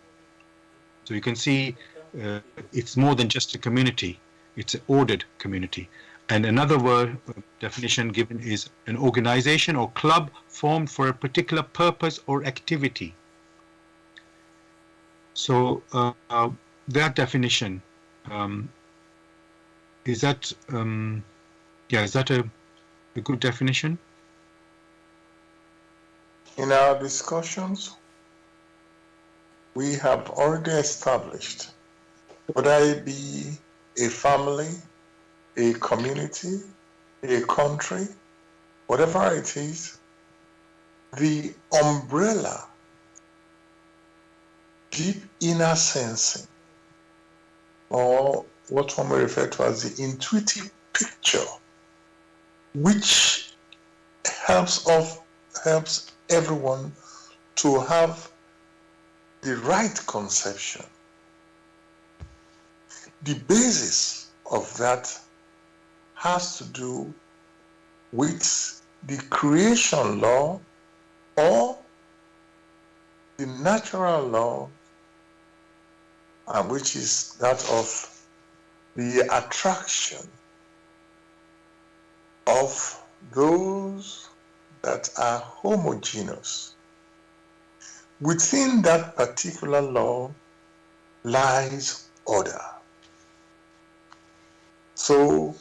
S1: So you can see it's more than just a community. It's an ordered community. And another word definition given is an organization or club formed for a particular purpose or activity. So that definition, is that is that a good definition?
S2: In our discussions, we have already established whether it be a family, a community, a country, whatever it is, the umbrella, deep inner sensing, or what one may refer to as the intuitive picture, which helps everyone to have the right conception. The basis of that has to do with the creation law or the natural law, which is that of the attraction of those that are homogeneous. Within that particular law lies order. So,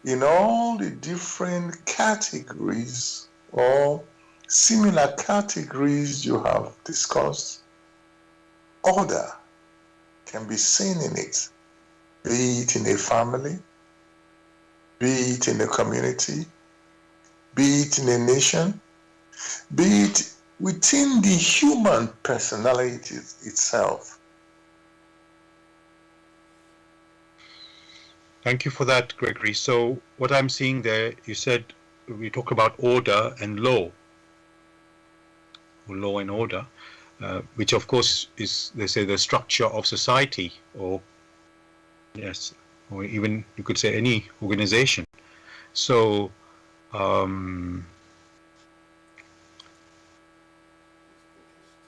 S2: in all the different categories or similar categories you have discussed, order can be seen in it, be it in a family, be it in a community, be it in a nation, be it within the human personality itself.
S1: Thank you for that, Gregory. So what I'm seeing there, you said we talk about order and law, or law and order, which of course is, they say, the structure of society, or yes, or even you could say any organization. So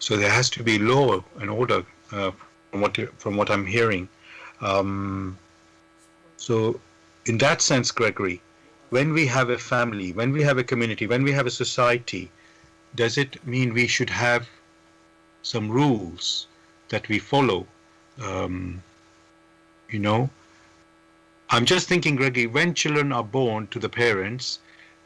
S1: so there has to be law and order from what I'm hearing. So in that sense, Gregory, when we have a family, when we have a community, when we have a society, does it mean we should have some rules that we follow? You know, I'm just thinking, Gregory, when children are born to the parents,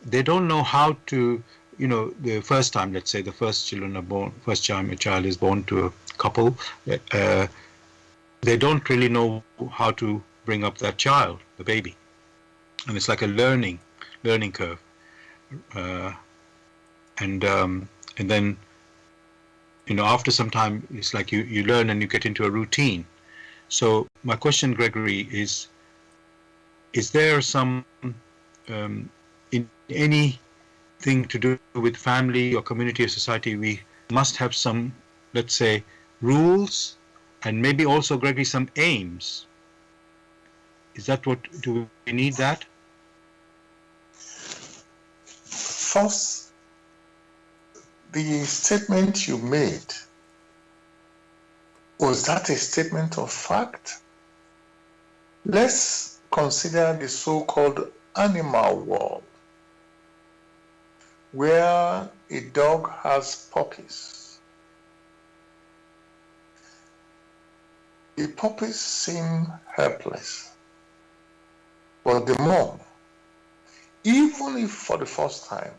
S1: they don't know how to, you know, the first time, let's say the first children are born, first time a child is born to a couple, they don't really know how to bring up that child, the baby. And it's like a learning curve. And then, you know, after some time, it's like you learn and you get into a routine. So my question, Gregory, is there some, in anything to do with family or community or society, we must have some, let's say, rules, and maybe also, Gregory, some aims? Is that what, do we need that?
S2: First, the statement you made, was that a statement of fact? Let's consider the so-called animal world, where a dog has puppies. The puppies seem helpless, but the mom, even if for the first time,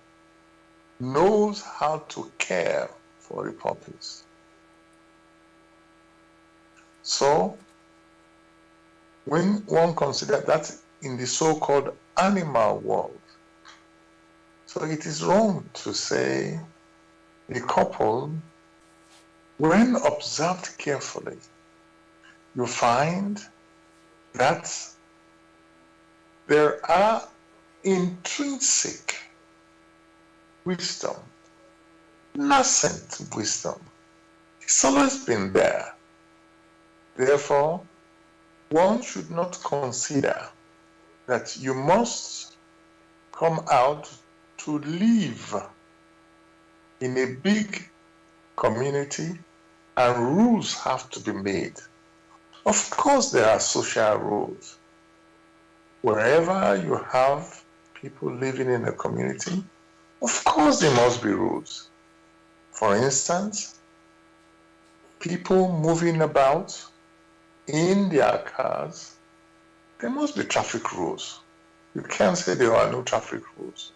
S2: knows how to care for the puppies. So, when one considers that in the so-called animal world, so it is wrong to say the couple, when observed carefully, you find that there are intrinsic wisdom, nascent wisdom. It's always been there. Therefore, one should not consider that you must come out to live in a big community and rules have to be made. Of course, there are social rules. wherever you have people living in a community, of course there must be rules. For instance, people moving about in their cars, there must be traffic rules. You can't say there are no traffic rules.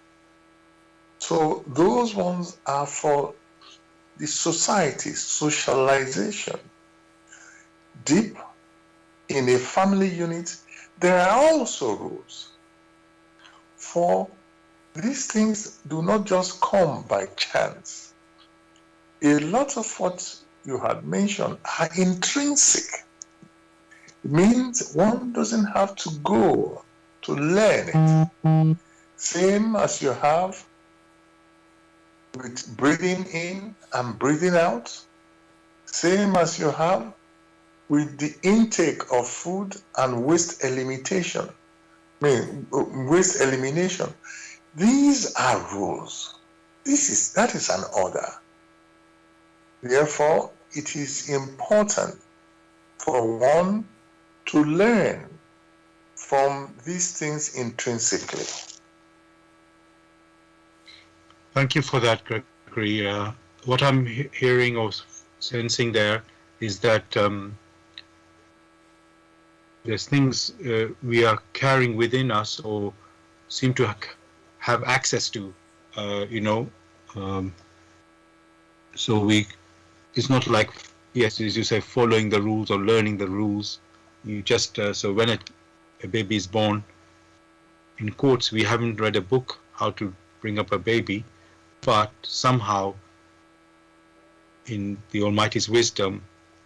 S2: So those ones are for the society, socialization. Deep in a family unit, there are also rules. For these things do not just come by chance. A lot of what you had mentioned are intrinsic. It means one doesn't have to go to learn it. Same as you have with breathing in and breathing out. Same as you have with the intake of food and waste elimination. Waste elimination. These are rules. That is an order. Therefore, it is important for one to learn from these things intrinsically.
S1: Thank you for that, Gregory. What I'm hearing or sensing there is that there's things we are carrying within us or seem to have access to, so it's not like, yes, as you say, following the rules or learning the rules. You just, so when a baby is born, in quotes, we haven't read a book how to bring up a baby, but somehow in the Almighty's wisdom,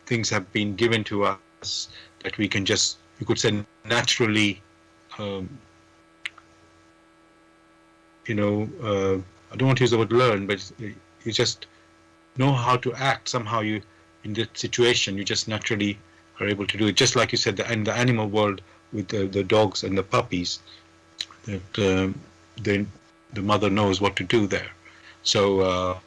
S1: things have been given to us that we can just, you could say, naturally, I don't want to use the word learn, but you just know how to act. Somehow you, in that situation, you just naturally are able to do it. Just like you said, in the animal world with the dogs and the puppies, that the mother knows what to do there. So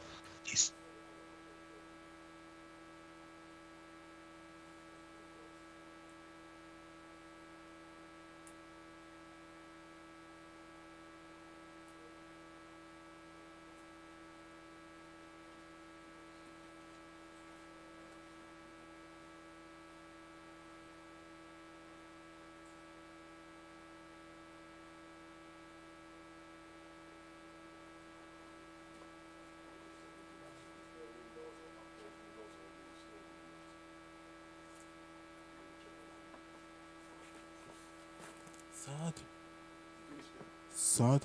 S4: Sard,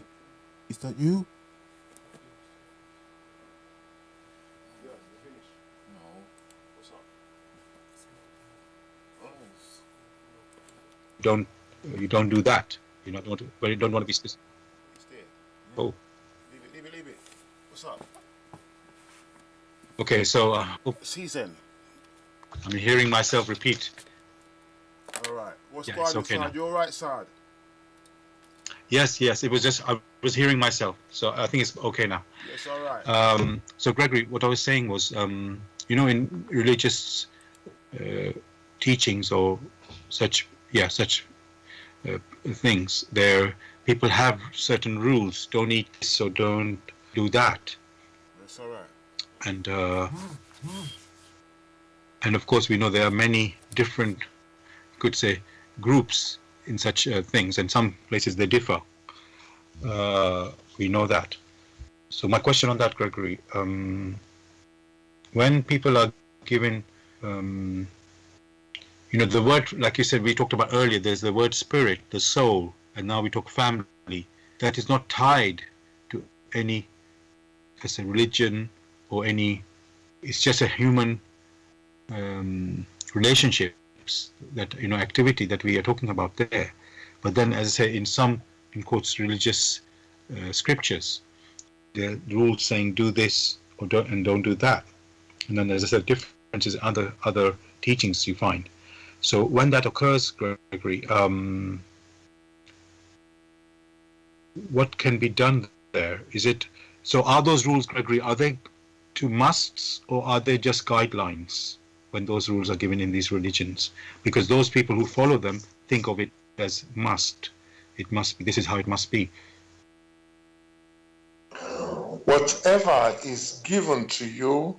S4: is that you? No. What's up?
S1: you don't do that. You don't want to, but you don't want to be specific.
S4: It's there.
S1: Oh.
S4: Leave it. What's up?
S1: Okay, so
S4: Season.
S1: I'm hearing myself repeat.
S4: All right. What's
S1: Yeah,
S4: going
S1: it's
S4: on,
S1: okay
S4: Sard?
S1: now.
S4: You all right, Sard?
S1: Yes, it was just, I was hearing myself, so I think it's okay now.
S4: Yes, all right.
S1: So Gregory, what I was saying was, in religious teachings or such things, there people have certain rules. Don't eat this, so don't do that.
S4: That's all right.
S1: And of course, we know there are many different, could say, groups in such things, and some places they differ. We know that. So my question on that, Gregory, when people are given, the word, like you said, we talked about earlier, there's the word spirit, the soul, and now we talk family. That is not tied to any, let's say, religion or any, it's just a human relationships, that, activity that we are talking about there. But then, as I say, in some, in quotes, religious scriptures, the rules saying do this or don't do that. And then, as I said, differences in other teachings you find. So when that occurs, Gregory, what can be done there? So are those rules, Gregory, are they to musts or are they just guidelines when those rules are given in these religions? Because those people who follow them think of it as must. it must be. This is how it must be.
S2: Whatever is given to you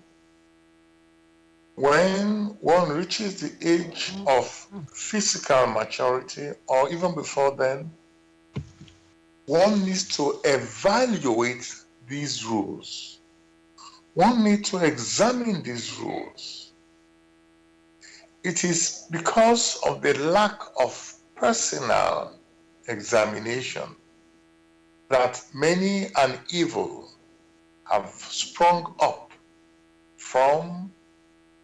S2: when one reaches the age of physical maturity, or even before then, one needs to evaluate these rules. One needs to examine these rules. It is because of the lack of personal examination that many an evil have sprung up from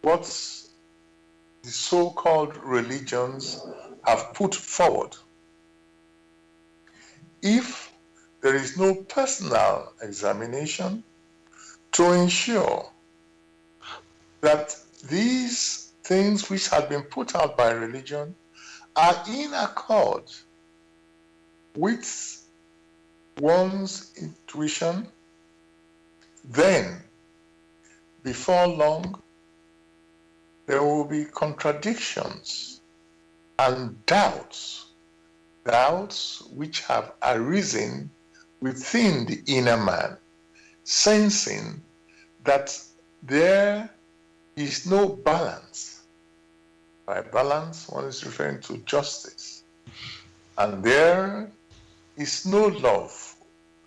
S2: what the so-called religions have put forward. If there is no personal examination to ensure that these things which have been put out by religion are in accord with one's intuition, then before long there will be contradictions and doubts which have arisen within the inner man, sensing that there is no balance. By balance, one is referring to justice. And there is no love,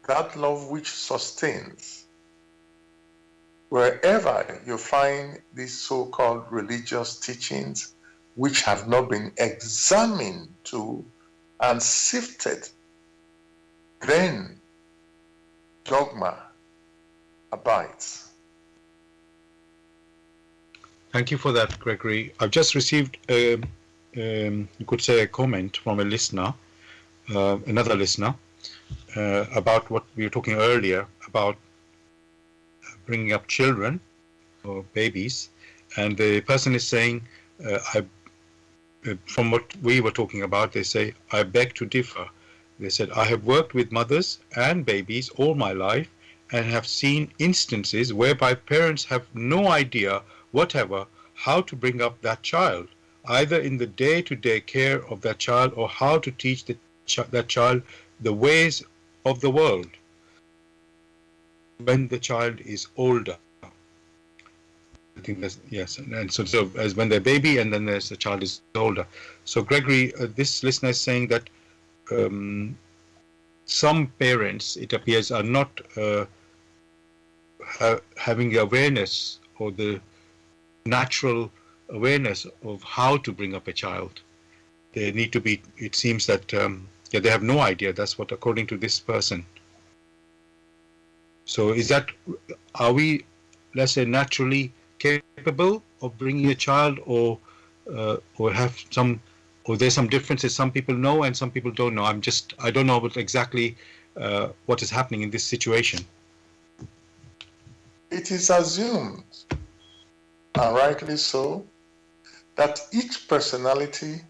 S2: that love which sustains. Wherever you find these so-called religious teachings which have not been examined to and sifted, then dogma abides.
S1: Thank you for that, Gregory. I've just received, you could say, a comment from a listener, another listener, about what we were talking earlier about bringing up children or babies, and the person is saying, from what we were talking about, they say, I beg to differ. They said, I have worked with mothers and babies all my life and have seen instances whereby parents have no idea whatever how to bring up that child, either in the day-to-day care of that child or how to teach that child the ways of the world when the child is older. I think that's, yes, and so as when they're baby, and then there's the child is older. So Gregory, this listener is saying that some parents, it appears, are not having the awareness or the natural awareness of how to bring up a child. They need to be, it seems that they have no idea. That's what, according to this person. So is that, are we, let's say, naturally capable of bringing a child, or have some, or there's some differences? Some people know and some people don't know. I don't know what exactly what is happening in this situation.
S2: It is assumed, and rightly so, that each personality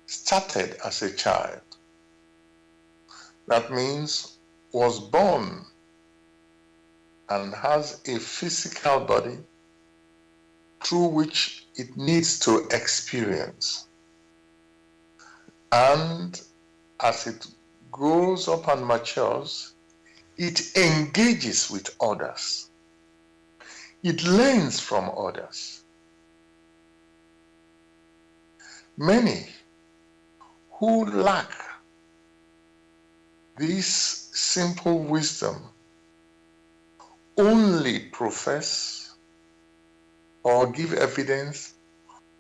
S2: started as a child. That means was born and has a physical body through which it needs to experience. And as it grows up and matures, it engages with others. It learns from others. Many who lack this simple wisdom only profess or give evidence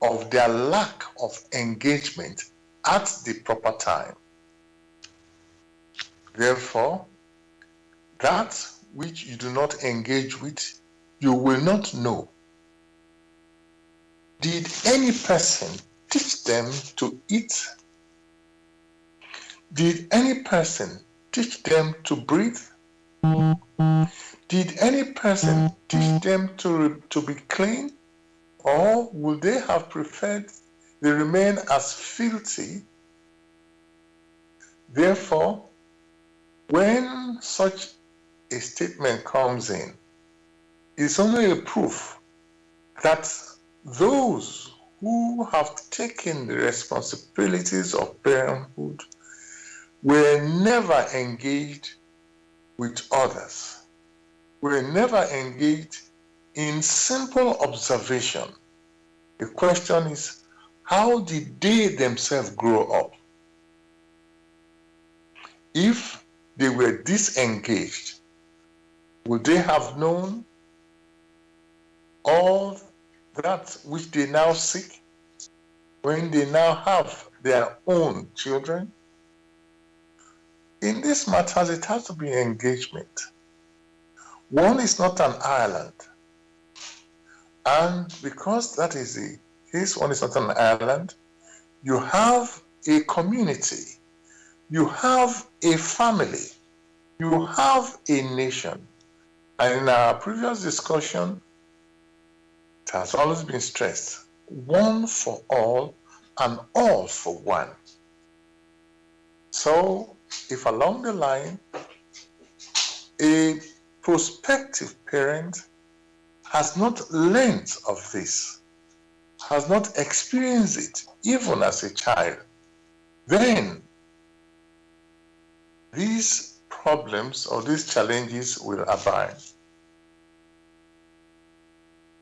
S2: of their lack of engagement at the proper time. Therefore, that which you do not engage with, you will not know. Did any person teach them to eat? Did any person teach them to breathe? Did any person teach them to be clean? Or would they have preferred they remain as filthy? Therefore, when such a statement comes in, it's only a proof that those who have taken the responsibilities of parenthood were never engaged with others, were never engaged in simple observation. The question is, how did they themselves grow up? If they were disengaged, would they have known all that which they now seek when they now have their own children? In these matters, it has to be engagement. One is not an island. And because that is the case, one is not an island, you have a community, you have a family, you have a nation. And in our previous discussion, it has always been stressed, one for all and all for one. So, if along the line, a prospective parent has not learned of this, has not experienced it, even as a child, then these problems or these challenges will abide.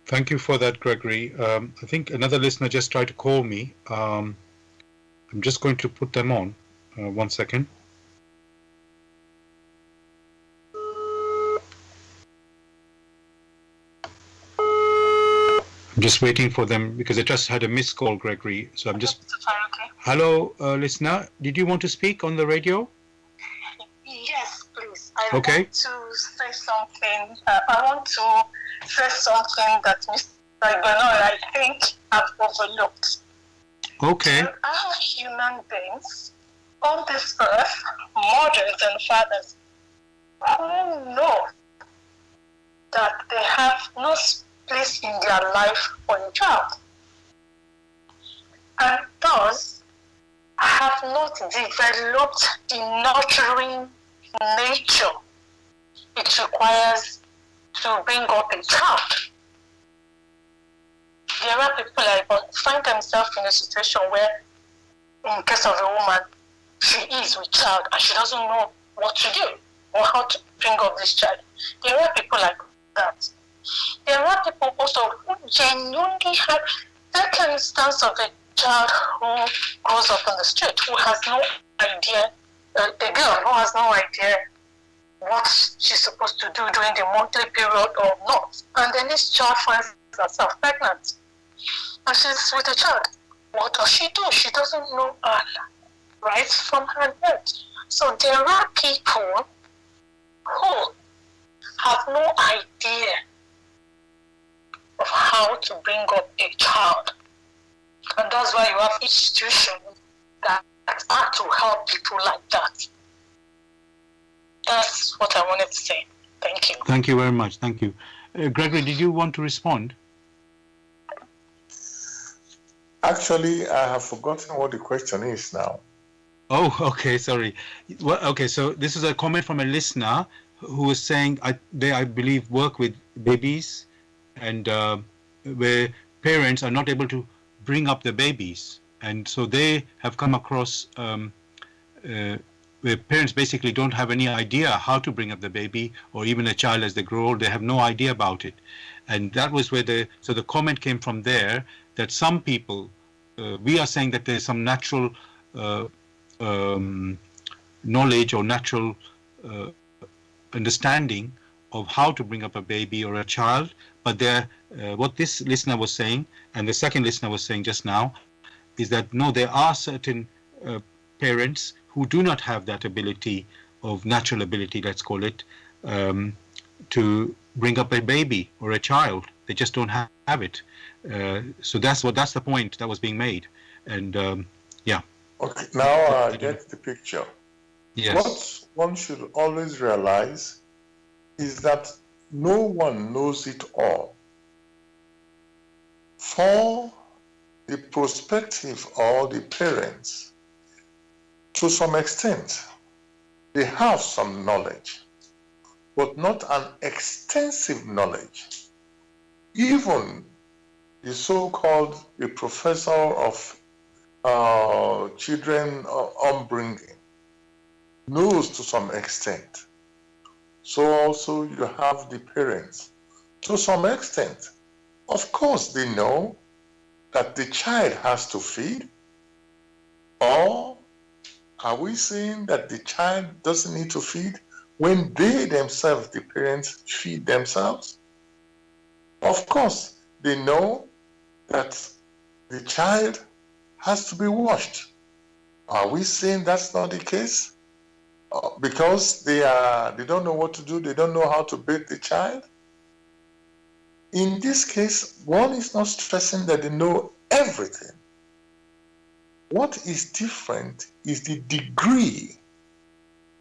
S1: Thank you for that, Gregory. I think another listener just tried to call me. I'm just going to put them on. 1 second. I'm just waiting for them because I just had a missed call, Gregory. So I'm just... Hello, listener. Did you want to speak on the radio?
S5: Yes, please. I
S1: Okay.
S5: want to say something. I want to say something that Mr. Igbonor, I think, I've overlooked.
S1: Okay.
S5: There are human beings on this earth, mothers and fathers, who know that they have no place in their life for a child, and thus have not developed the nurturing nature it requires to bring up a child. There are people like find themselves in a situation where, in case of a woman, she is with child and she doesn't know what to do or how to bring up this child. There are people like that. There are people also who genuinely have, take an instance of a child who grows up on the street, who has no idea, a girl who has no idea what she's supposed to do during the monthly period or not. And then this child finds herself pregnant. And she's with a child. What does she do? She doesn't know her rights from her left. So there are people who have no idea of how to bring up a child. And that's why you have institutions that are to help people like that. That's what I wanted to say. Thank you.
S1: Thank you very much. Thank you. Gregory, did you want to respond?
S2: Actually, I have forgotten what the question is now.
S1: Oh, okay, sorry. Well, okay, so this is a comment from a listener who was saying they, I believe, work with babies and where parents are not able to bring up the babies. And so they have come across where parents basically don't have any idea how to bring up the baby or even a child as they grow old. They have no idea about it. And that was where the comment came from there, that some people, we are saying that there's some natural knowledge or natural understanding of how to bring up a baby or a child, but what this listener was saying and the second listener was saying just now is that no, there are certain parents who do not have that ability of natural ability, let's call it, to bring up a baby or a child. They just don't have it. So that's the point that was being made. And yeah.
S2: Okay, now I get the picture.
S1: Yes.
S2: What one should always realize is that no one knows it all. For the prospective or the parents, to some extent, they have some knowledge, but not an extensive knowledge. Even the so-called the professor of children upbringing knows to some extent. So also you have the parents. To some extent, of course they know that the child has to feed, or are we saying that the child doesn't need to feed when they themselves, the parents, feed themselves? Of course, they know that the child has to be washed. Are we saying that's not the case? Because they don't know what to do, they don't know how to bathe the child? In this case, one is not stressing that they know everything. What is different is the degree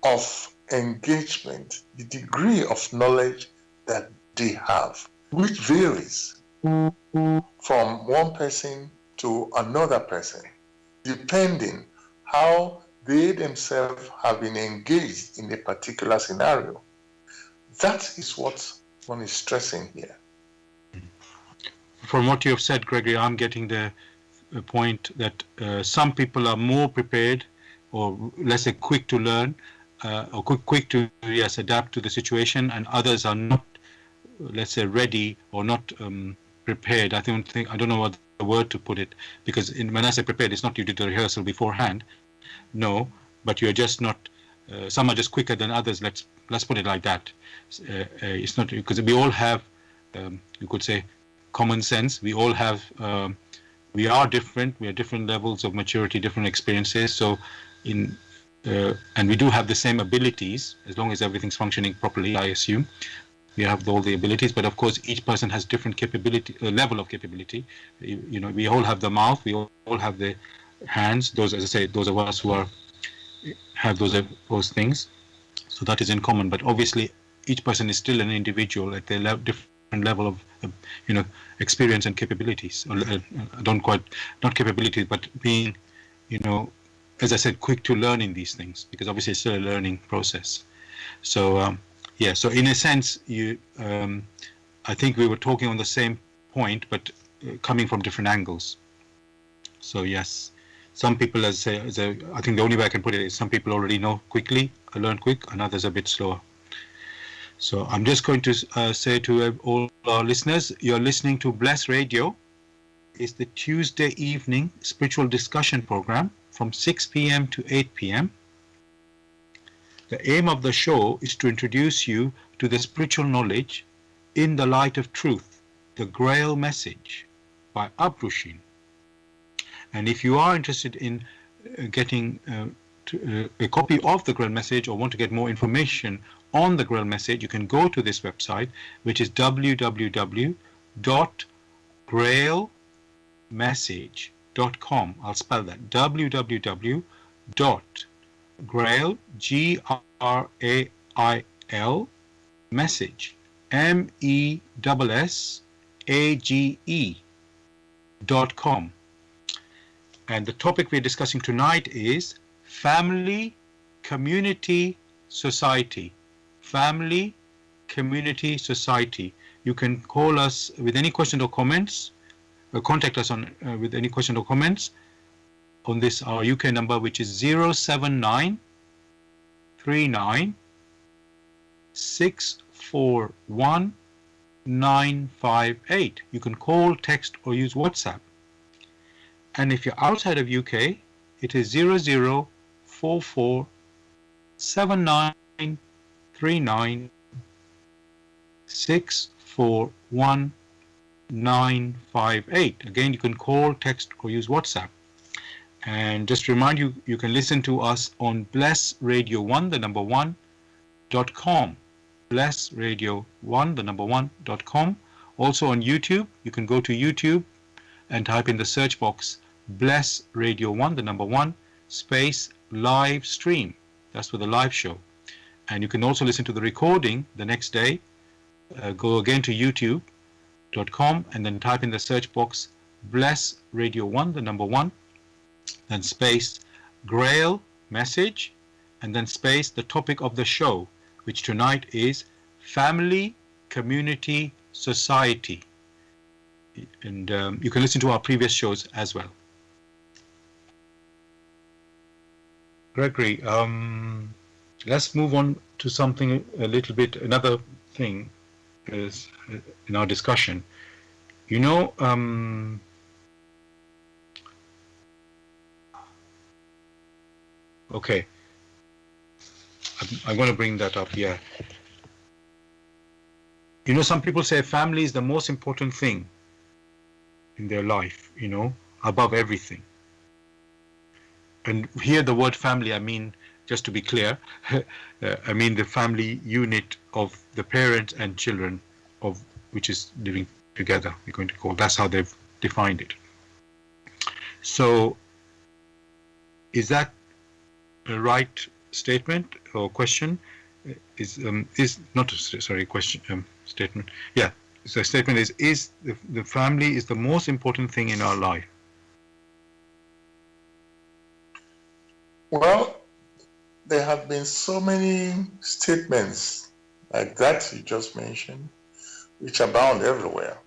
S2: of engagement, the degree of knowledge that they have, which varies from one person to another person, depending how they themselves have been engaged in a particular scenario. That is what one is stressing here.
S1: From what you have said, Gregory, I'm getting the point that some people are more prepared, or let's say quick to learn, or quick to adapt to the situation, and others are not, let's say, ready or not prepared. I don't know what the word to put it, because when I say prepared, it's not you did the rehearsal beforehand, no, but you're just not. Some are just quicker than others. Let's put it like that. It's not because we all have, you could say, common sense. We all have. We are different. We have different levels of maturity, different experiences. So, and we do have the same abilities as long as everything's functioning properly. I assume we have all the abilities, but of course, each person has different capability, level of capability. You know, we all have the mouth. We all have the hands. Those, as I say, those of us who have those things. So that is in common. But obviously, each person is still an individual at their different level of experience and capabilities, or not capabilities, but being, as I said, quick to learn in these things, because obviously it's still a learning process. So so in a sense, I think we were talking on the same point, but coming from different angles. So yes, some people, I think the only way I can put it is some people already know quickly, learn quick, and others a bit slower. So I'm just going to say to all our listeners, you're listening to Bless Radio. It's the Tuesday evening spiritual discussion program from 6 p.m. to 8 p.m. The aim of the show is to introduce you to the spiritual knowledge in the light of truth, the Grail Message by Abrushin. And if you are interested in getting a copy of the Grail Message, or want to get more information on the Grail Message, you can go to this website, which is www.grailmessage.com. I'll spell that, www.grail, Grail, message, MESSAGE.com. And the topic we're discussing tonight is family, community, society. Family, community, society. You can call us with any questions or comments, contact us on with any questions or comments on this, our UK number, which is 079 39 641 958. You can call, text, or use WhatsApp. And if you're outside of UK, it is 0044 7939 641 958. Again, you can call, text, or use WhatsApp. And just to remind you, you can listen to us on Bless Radio 1, the number 1.com. Bless Radio 1, the number 1.com. Also on YouTube, you can go to YouTube and type in the search box Bless Radio 1, the number 1, space live stream. That's for the live show. And you can also listen to the recording the next day. Go again to youtube.com and then type in the search box Bless Radio 1, the number 1, then space Grail Message, and then space the topic of the show, which tonight is family, community, society. And you can listen to our previous shows as well. Gregory, let's move on to something a little bit, another thing is in our discussion. You know, okay, I'm going to bring that up, yeah. You know, some people say family is the most important thing in their life, you know, above everything. And here the word family, I mean, just to be clear, I mean the family unit of the parents and children of which is living together, we're going to call, that's how they've defined it. So is that a right statement or question? Is not sorry, question, statement. Yeah, so statement is the family is the most important thing in our life.
S2: Well, there have been so many statements like that you just mentioned, which abound everywhere.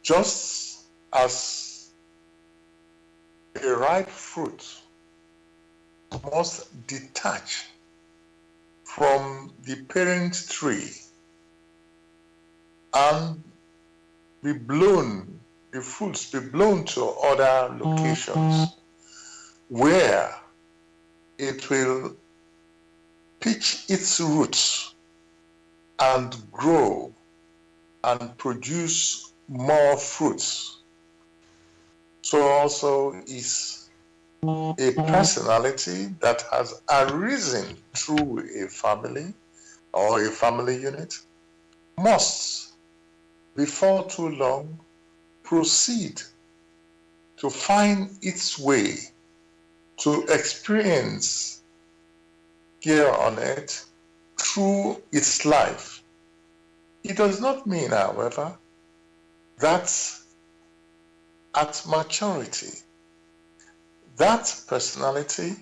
S2: Just as a ripe fruit must detach from the parent tree and be blown, the fruits be blown to other locations where it will pitch its roots and grow and produce more fruits. So also is a personality that has arisen through a family or a family unit must, before too long, proceed to find its way to experience here on earth through its life. It does not mean, however, that at maturity, that personality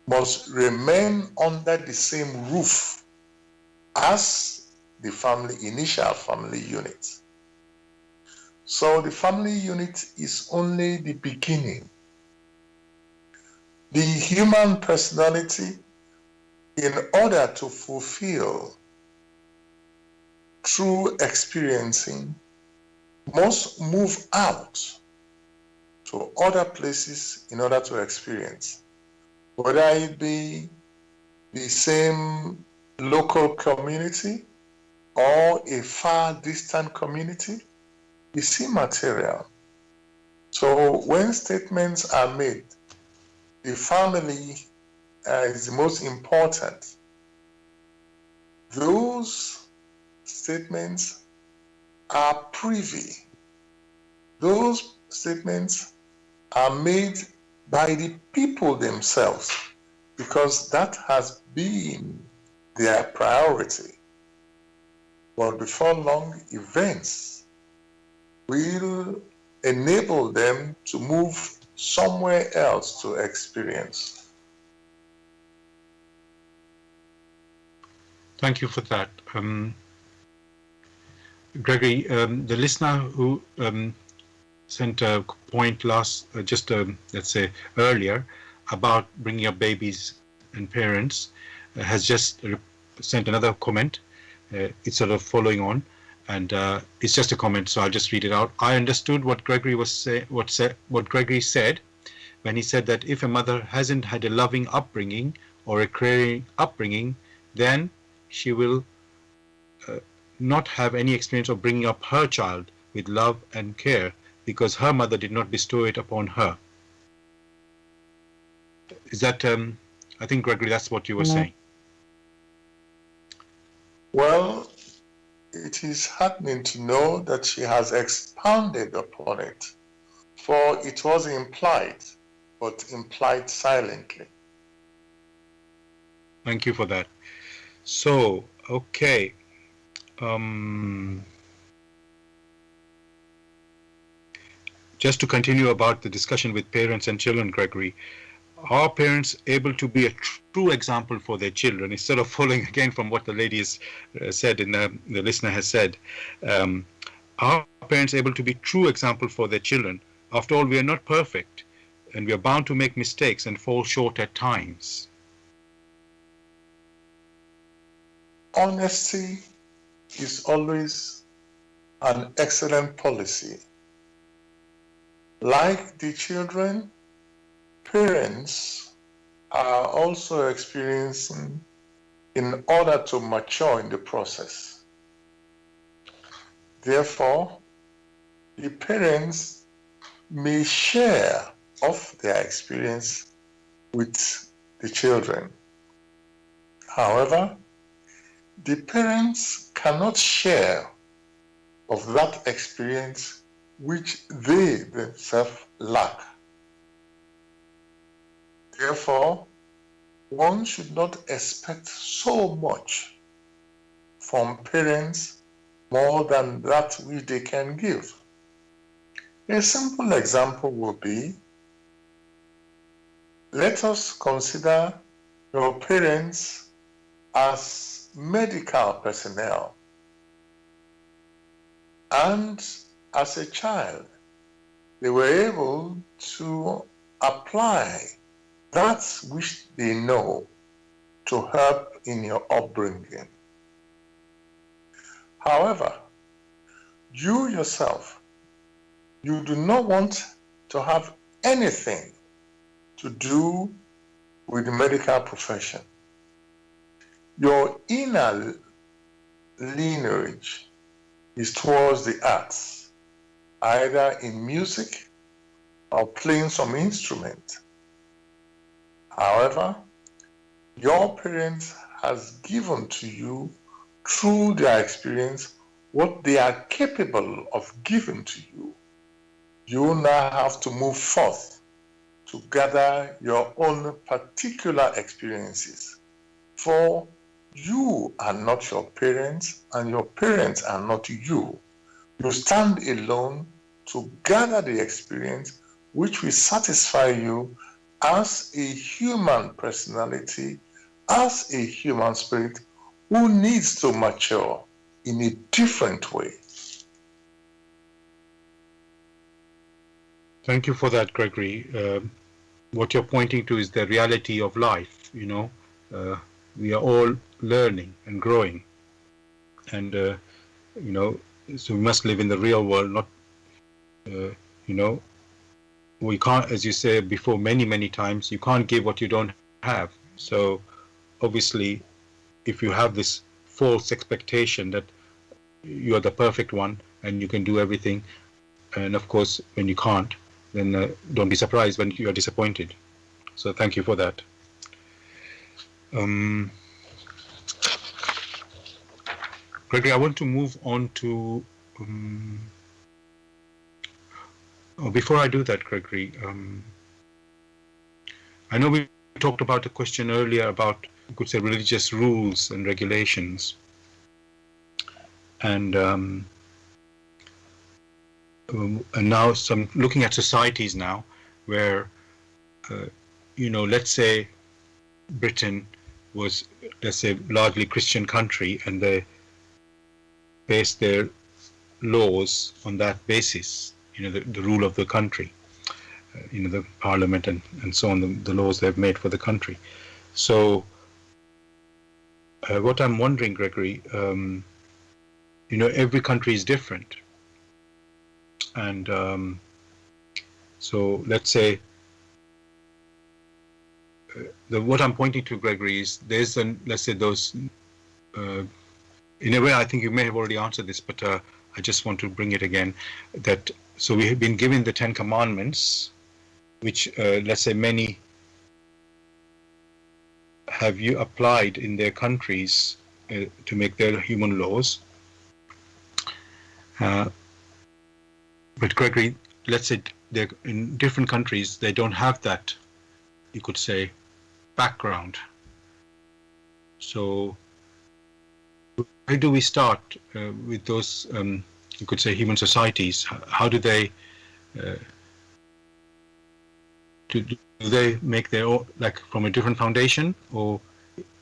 S2: must remain under the same roof as the family, initial family unit. So the family unit is only the beginning. The human personality, in order to fulfill true experiencing, must move out to other places in order to experience, whether it be the same local community or a far distant community, is immaterial. So when statements are made, the family is the most important, those statements are privy. Those statements are made by the people themselves because that has been their priority. But before long, events will enable them to move somewhere else to experience.
S1: Thank you for that. Gregory, the listener who sent a point let's say earlier, about bringing up babies and parents, has just sent another comment. It's sort of following on, and it's just a comment, so I'll just read it out. I understood what Gregory what Gregory said when he said that if a mother hasn't had a loving upbringing or a caring upbringing, then she will not have any experience of bringing up her child with love and care because her mother did not bestow it upon her. Is that, I think, Gregory, that's what you were saying.
S2: Well, it is heartening to know that she has expounded upon it, for it was implied, but implied silently.
S1: Thank you for that. So, okay. Just to continue about the discussion with parents and children, Gregory, are parents able to be a true example for their children? Instead of following again from what the lady has said and the listener has said, are parents able to be true example for their children? After all, we are not perfect and we are bound to make mistakes and fall short at times.
S2: honesty is always an excellent policy. Like the children, parents are also experiencing in order to mature in the process. Therefore, the parents may share of their experience with the children. However, the parents cannot share of that experience which they themselves lack. Therefore, one should not expect so much from parents more than that which they can give. A simple example would be, let us consider your parents as medical personnel, and as a child, they were able to apply that which they know to help in your upbringing. However, you yourself, you do not want to have anything to do with the medical profession. Your inner lineage is towards the arts, either in music or playing some instrument. However, your parents has given to you through their experience what they are capable of giving to you. You now have to move forth to gather your own particular experiences. For you are not your parents, and your parents are not you. You stand alone to gather the experience which will satisfy you as a human personality, as a human spirit who needs to mature in a different way.
S1: Thank you for that, Gregory. What you're pointing to is the reality of life. We are all learning and growing, and so we must live in the real world. Not, we can't, as you said before, many times, you can't give what you don't have. So, obviously, if you have this false expectation that you are the perfect one and you can do everything, and of course, when you can't, then don't be surprised when you are disappointed. So thank you for that. Gregory, I want to move on to, before I do that, Gregory, I know we talked about a question earlier about, you could say, religious rules and regulations. And now some looking at societies now where, let's say Britain was, let's say, largely Christian country, and they based their laws on that basis, the rule of the country, the parliament and so on, the laws they've made for the country. So what I'm wondering, Gregory, every country is different. And so let's say, what I'm pointing to, Gregory, is there's let's say those, in a way, I think you may have already answered this, but I just want to bring it again, that, so we have been given the 10 Commandments, which, let's say, many have you applied in their countries to make their human laws. But Gregory, let's say they're in different countries, they don't have that, you could say, background. So where do we start with those, you could say, human societies? How do they, do they make their own, like from a different foundation? Or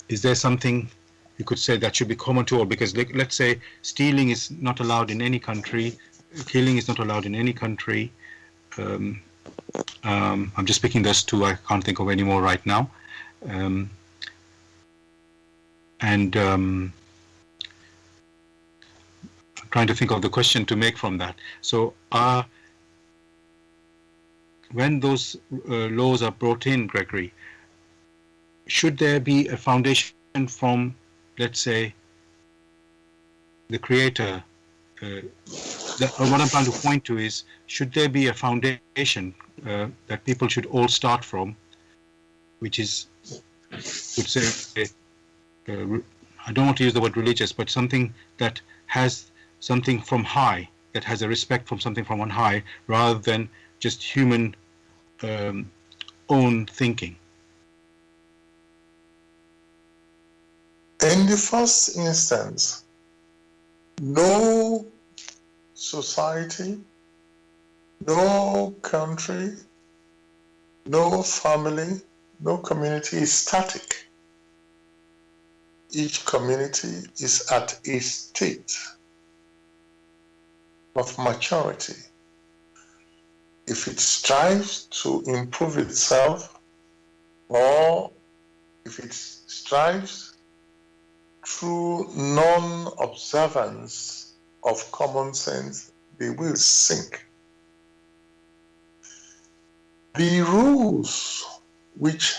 S1: is there something you could say that should be common to all? Because let's say stealing is not allowed in any country, killing is not allowed in any country. I'm just picking those two, I can't think of any more right now. trying to think of the question to make from that. So when those laws are brought in, Gregory, should there be a foundation from, let's say, the creator? What I'm trying to point to is, should there be a foundation that people should all start from, which is, would say, I don't want to use the word religious, but something that has something from high, that has a respect from something from on high, rather than just human own thinking?
S2: In the first instance, no society, no country, no family, no community is static. Each community is at a state of maturity. If it strives to improve itself, or if it strives through non-observance of common sense, they will sink. The rules which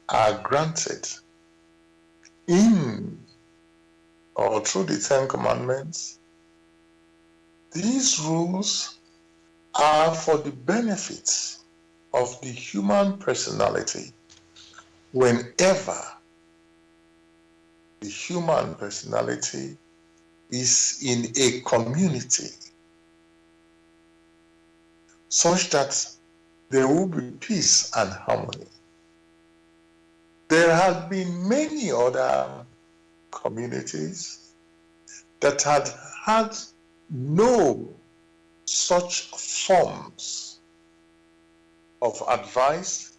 S2: are granted in or through the Ten Commandments, these rules are for the benefits of the human personality whenever the human personality is in a community, such that there will be peace and harmony. There have been many other communities that had had no such forms of advice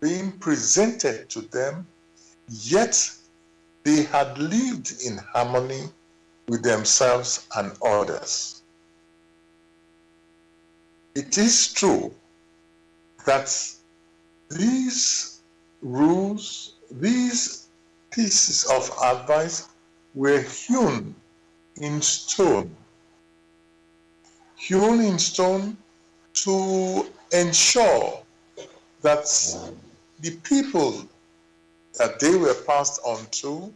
S2: being presented to them, yet they had lived in harmony with themselves and others. It is true that these rules, these pieces of advice were hewn in stone to ensure that the people that they were passed on to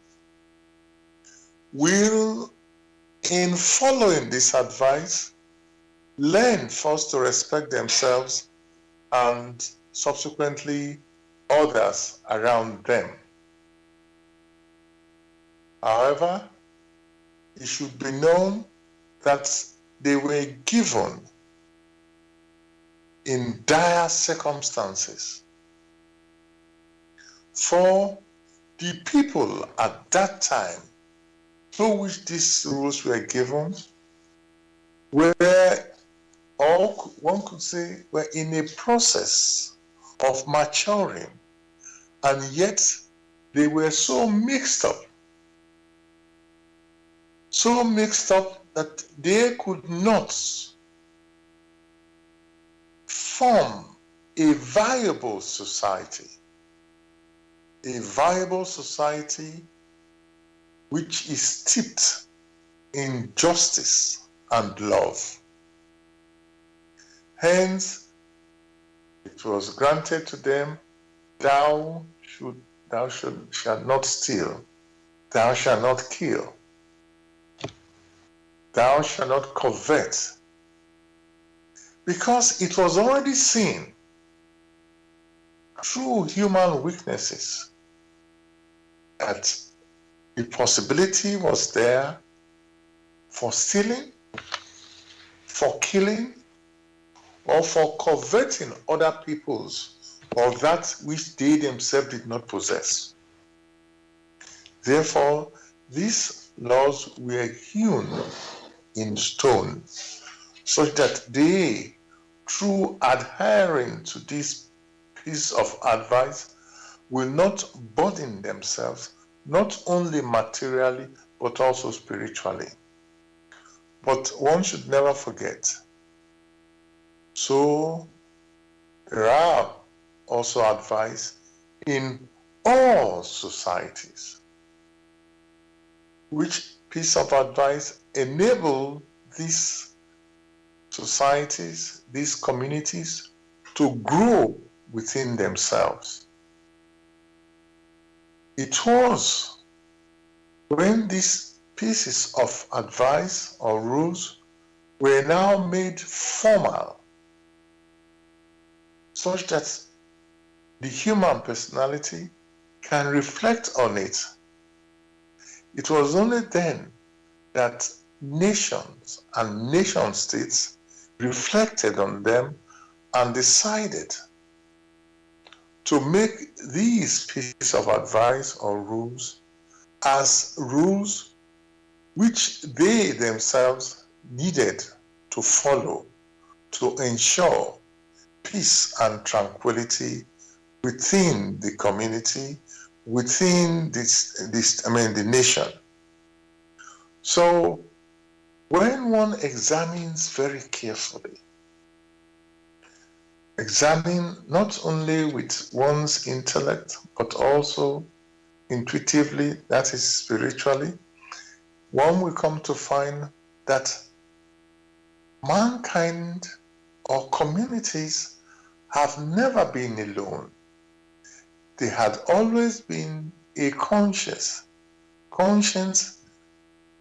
S2: will, in following this advice, learn first to respect themselves and subsequently others around them. However, it should be known that they were given in dire circumstances. For the people at that time through which these rules were given were, or one could say, were in a process of maturing, and yet they were so mixed up that they could not form a viable society which is steeped in justice and love. Hence, it was granted to them, thou shalt not steal, thou shalt not kill, thou shalt not covet, because it was already seen through human weaknesses that the possibility was there for stealing, for killing, or for coveting other people's or that which they themselves did not possess. Therefore, these laws were hewn in stone, such that they, through adhering to this piece of advice, will not burden themselves, not only materially, but also spiritually. But one should never forget, so there are also advice in all societies, which piece of advice enable these societies, these communities to grow within themselves. It was when these pieces of advice or rules were now made formal, such that the human personality can reflect on it. It was only then that nations and nation states reflected on them and decided to make these pieces of advice or rules as rules which they themselves needed to follow to ensure peace and tranquility within the community, within the nation. So when one examines very carefully, examine not only with one's intellect, but also intuitively, that is spiritually, one will come to find that mankind or communities have never been alone. They had always been a conscience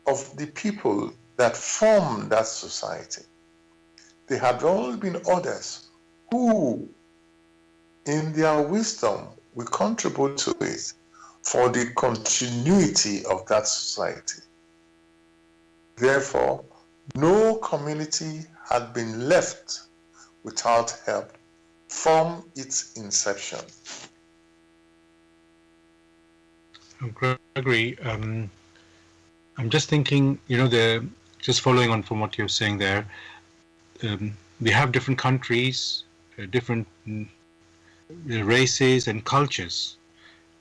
S2: of the people that formed that society. There had always been others who, in their wisdom, will contribute to it for the continuity of that society. Therefore, no community had been left without help from its inception.
S1: Gregory, I'm just thinking, just following on from what you're saying there, we have different countries, different races and cultures,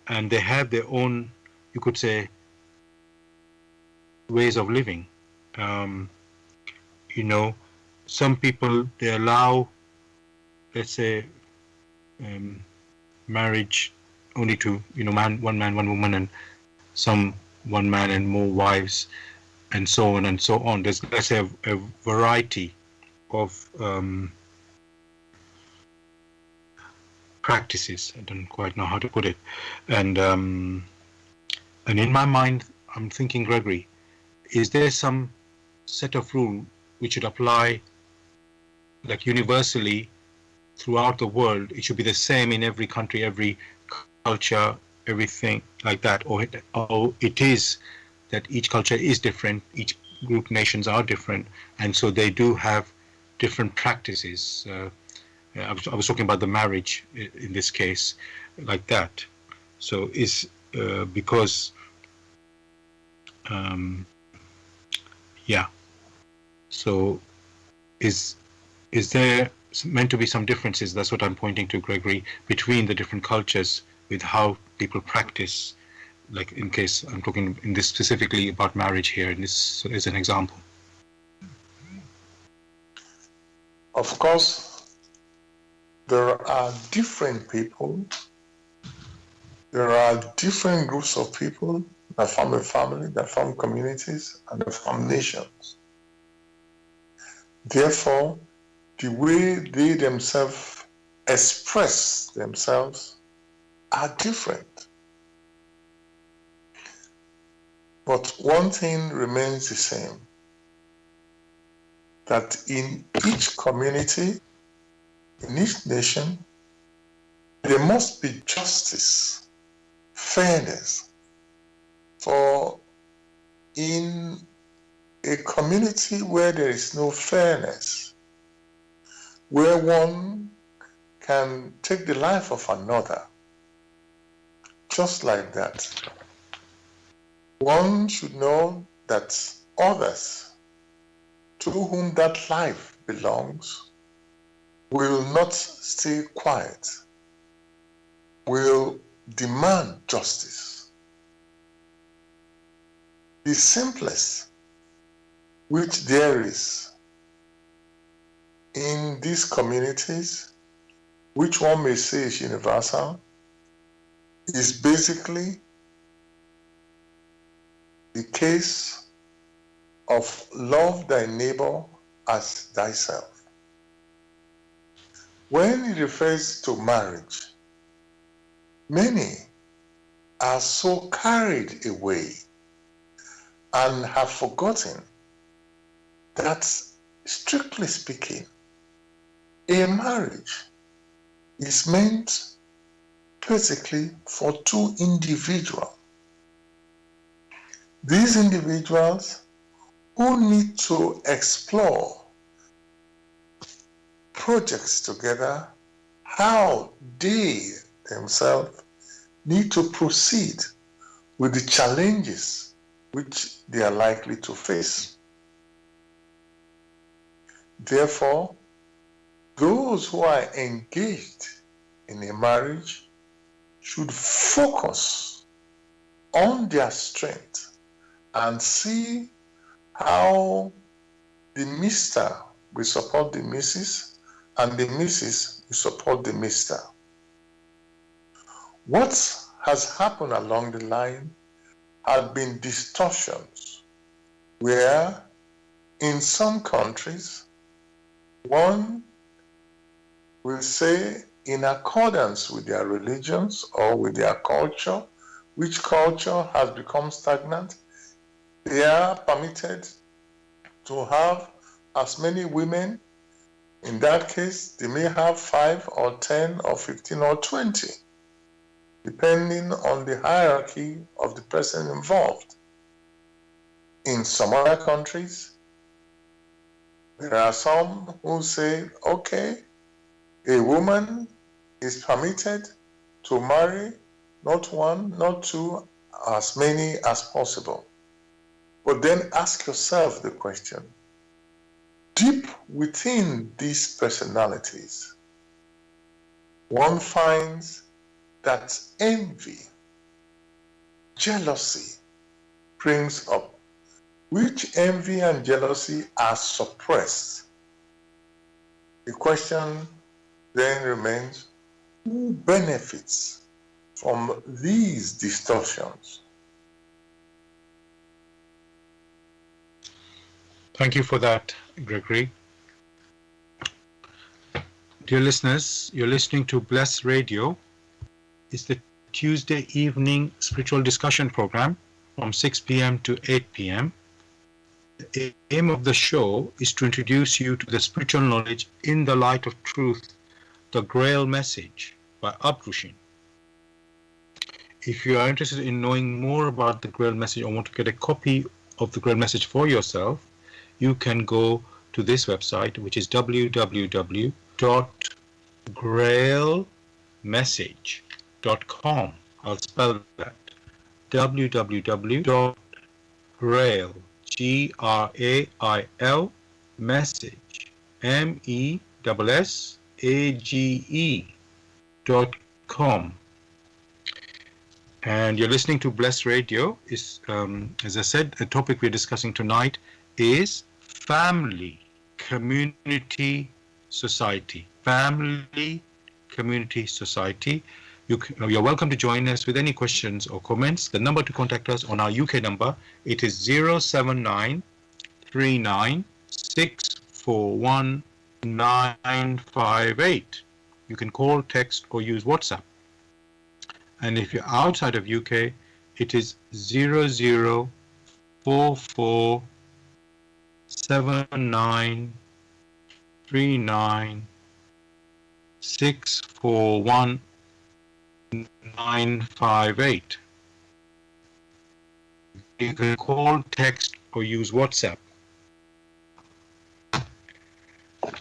S1: and they have their own, you could say, ways of living. Some people, they allow, let's say, marriage only to, one man, one woman, and some one man and more wives, and so on and so on. There's, let's say, a variety of practices. I don't quite know how to put it. And in my mind, I'm thinking, Gregory, is there some set of rule which should apply like universally throughout the world? It should be the same in every country, every culture, everything like that, or it is that each culture is different, each group nations are different, and so they do have different practices. I was talking about the marriage in this case, like that. So is because so is there meant to be some differences? That's what I'm pointing to, Gregory, between the different cultures with how people practice. Like in case I'm talking in this specifically about marriage here, and this is an example.
S2: Of course, there are different people, there are different groups of people that form a family, that form communities, and that form nations. Therefore, the way they themselves express themselves are different. But one thing remains the same, that in each community, in each nation, there must be justice, fairness. For in a community where there is no fairness, where one can take the life of another, just like that, one should know that others to whom that life belongs will not stay quiet, will demand justice. The simplest which there is in these communities, which one may say is universal, is basically the case of love thy neighbor as thyself. When it refers to marriage, many are so carried away and have forgotten that, strictly speaking, a marriage is meant basically for two individuals. These individuals who need to explore projects together, how they themselves need to proceed with the challenges which they are likely to face. Therefore, those who are engaged in a marriage should focus on their strength and see how the Mr. will support the Mrs. and the Mrs. will support the Mr. What has happened along the line have been distortions where in some countries one will say in accordance with their religions or with their culture, which culture has become stagnant, they are permitted to have as many women. In that case, they may have 5 or 10 or 15 or 20, depending on the hierarchy of the person involved. In some other countries, there are some who say, okay, a woman is permitted to marry not one, not two, as many as possible. But then ask yourself the question, deep within these personalities, one finds that envy, jealousy springs up, which envy and jealousy are suppressed. The question then remains, who benefits from these distortions?
S1: Thank you for that, Gregory. Dear listeners, you're listening to Bless Radio. It's the Tuesday evening spiritual discussion program from 6 p.m. to 8 p.m. The aim of the show is to introduce you to the spiritual knowledge in the light of truth, the Grail Message by Abdushin. If you are interested in knowing more about the Grail Message or want to get a copy of the Grail Message for yourself, you can go to this website, which is www.grailmessage.com. I'll spell that. www.grail, Grail, message, MESSAGE.com. And you're listening to Bless Radio. Is as I said, the topic we're discussing tonight is family, community, society. Family, community, society. You're welcome to join us with any questions or comments. The number to contact us on our UK number, it is 079 39 641 958. You can call, text, or use WhatsApp. And if you're outside of UK, it is 0044 79 39 641 958. You can call, text, or use WhatsApp.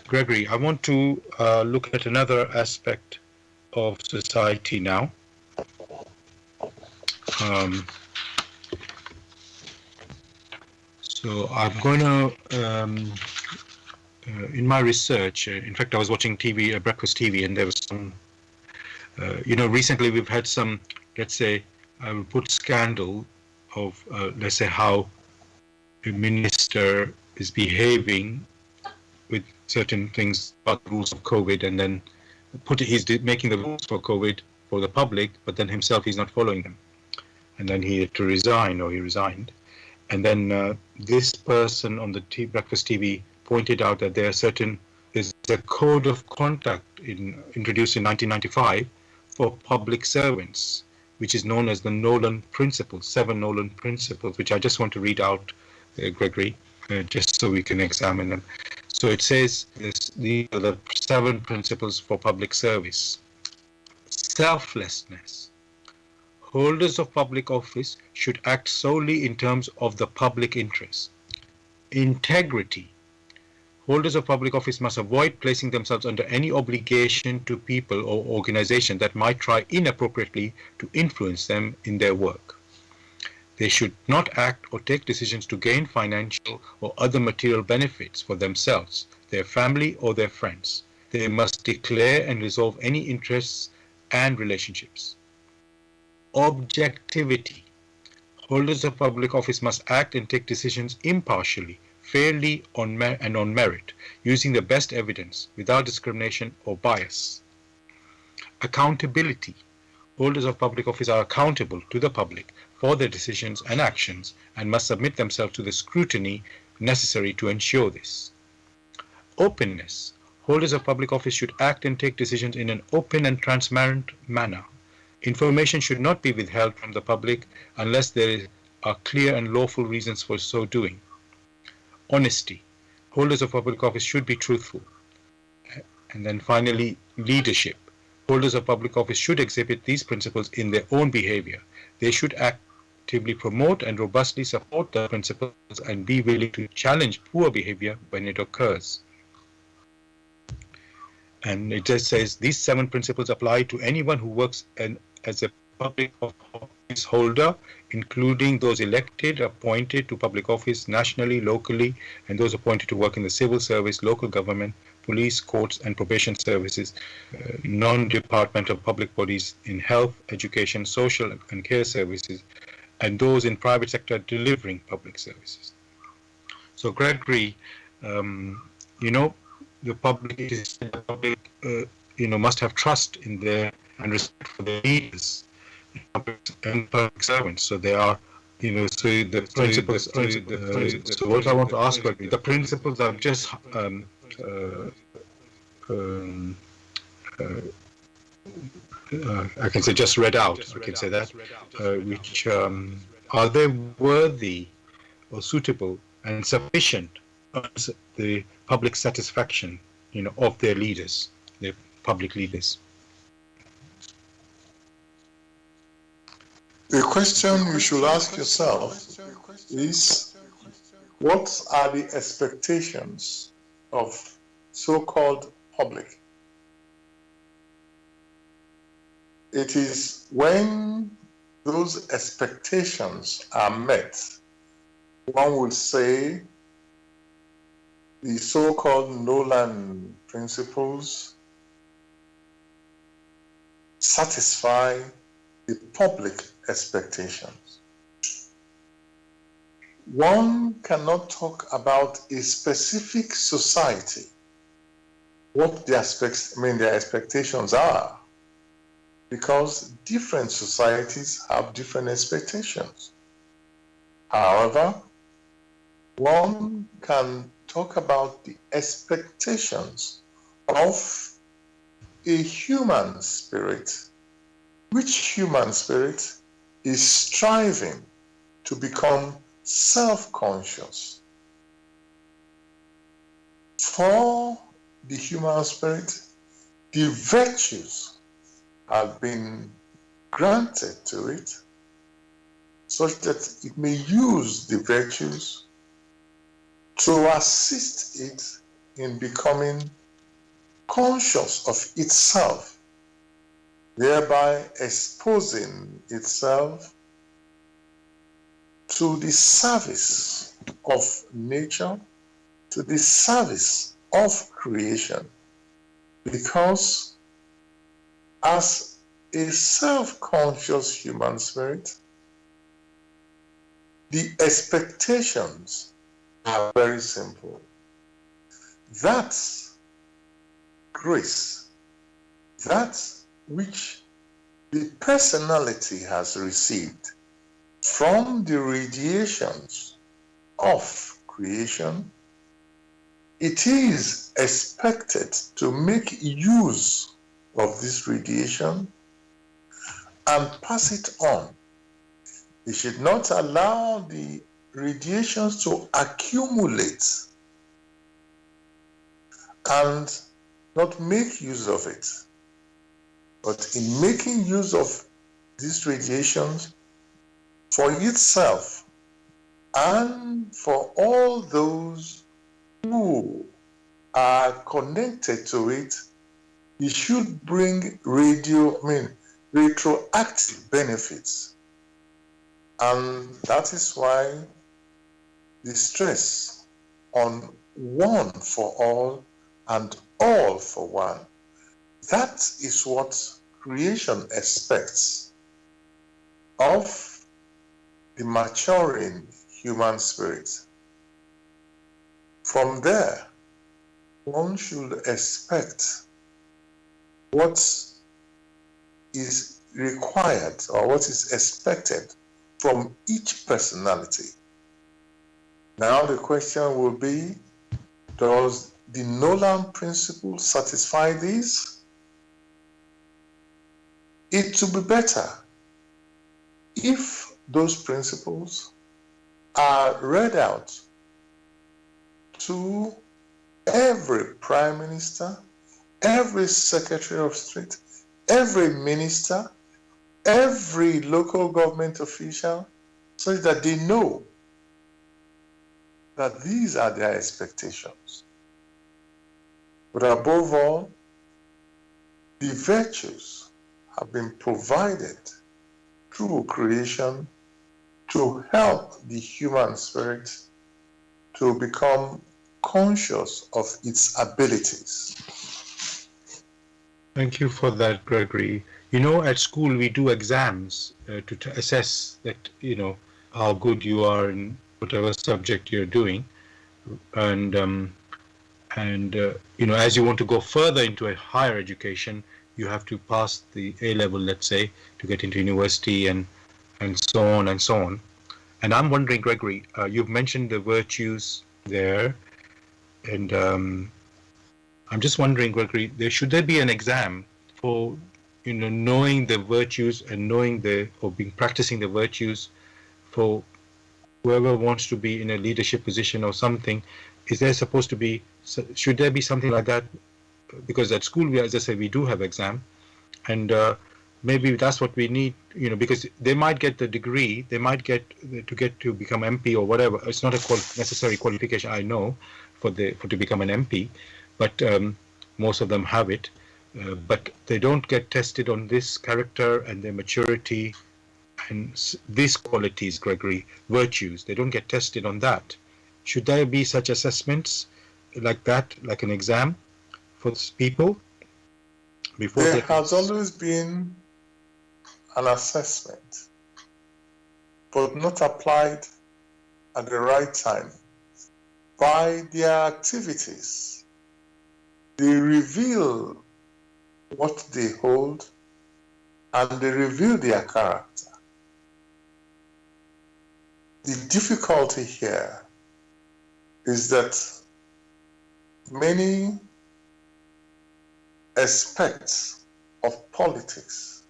S1: Gregory, I want to look at another aspect of society now. So I'm going to, in my research, in fact, I was watching TV, breakfast TV, and there was some, recently we've had some, let's say, I will put scandal of, let's say, how a minister is behaving with certain things about the rules of COVID, and then he's making the rules for COVID for the public, but then himself he's not following them. And then he had to resign, or he resigned. And then this person on the Breakfast TV pointed out that there's a code of conduct introduced in 1995 for public servants, which is known as the Nolan Principles, 7 Nolan Principles, which I just want to read out, Gregory, just so we can examine them. So it says these are the 7 principles for public service. Selflessness. Holders of public office should act solely in terms of the public interest. Integrity. Holders of public office must avoid placing themselves under any obligation to people or organizations that might try inappropriately to influence them in their work. They should not act or take decisions to gain financial or other material benefits for themselves, their family, or their friends. They must declare and resolve any interests and relationships. Objectivity. Holders of public office must act and take decisions impartially, fairly, and on merit, using the best evidence, without discrimination or bias. Accountability. Holders of public office are accountable to the public for their decisions and actions and must submit themselves to the scrutiny necessary to ensure this. Openness. Holders of public office should act and take decisions in an open and transparent manner. Information should not be withheld from the public unless there are clear and lawful reasons for so doing. Honesty. Holders of public office should be truthful. And then finally, leadership. Holders of public office should exhibit these principles in their own behavior. They should actively promote and robustly support the principles and be willing to challenge poor behavior when it occurs. And it just says these 7 principles apply to anyone who works as a public office holder, including those elected, appointed to public office nationally, locally, and those appointed to work in the civil service, local government, police, courts, and probation services, non-departmental public bodies in health, education, social and care services, and those in private sector delivering public services. So, Gregory, the public, must have trust in their and respect for their leaders and public servants. So they are, so the principles. So what I want to ask, Gregory, the principles I've just I can say just read out. I can say that, which are they worthy or suitable and sufficient of the public satisfaction, of their leaders, their public leaders?
S2: The question you should ask yourself is, what are the expectations of so-called public? It is when those expectations are met, one would say the so-called Nolan principles satisfy the public expectations. One cannot talk about a specific society, what their expectations are, because different societies have different expectations. However, one can talk about the expectations of a human spirit, which human spirit is striving to become self-conscious. For the human spirit, the virtues have been granted to it such that it may use the virtues to assist it in becoming conscious of itself, thereby exposing itself to the service of nature, to the service of creation. Because as a self-conscious human spirit, the expectations are very simple. That grace, that which the personality has received from the radiations of creation, it is expected to make use of this radiation and pass it on. It should not allow the radiations to accumulate and not make use of it. But in making use of these radiations for itself and for all those who are connected to it, it should bring retroactive benefits. And that is why the stress on one for all and all for one. That is what creation expects of the maturing human spirit. From there, one should expect what is required or what is expected from each personality. Now the question will be, does the Nolan principle satisfy these? It would be better if those principles are read out to every prime minister, every secretary of state, every minister, every local government official, so that they know that these are their expectations. But above all, the virtues have been provided through creation to help the human spirit to become conscious of its abilities.
S1: Thank you for that, Gregory. You know, at school we do exams to assess that, how good you are in whatever subject you're doing. And as you want to go further into a higher education, you have to pass the A level, let's say, to get into university and so on and so on. And I'm wondering, Gregory, you've mentioned the virtues there, and I'm just wondering, Gregory, should there be an exam for, knowing the virtues and practicing the virtues for whoever wants to be in a leadership position or something? Should there be something like that? Because at school, as I say, we do have exam, and maybe that's what we need, because they might get the degree, they might get to become MP or whatever. It's not a necessary qualification, I know, to become an MP, but most of them have it. But they don't get tested on this character and their maturity and these qualities, Gregory, virtues. They don't get tested on that. Should there be such assessments like that, like an exam for people?
S2: There has always been an assessment, but not applied at the right time. By their activities, they reveal what they hold and they reveal their character. The difficulty here is that many aspects of politics,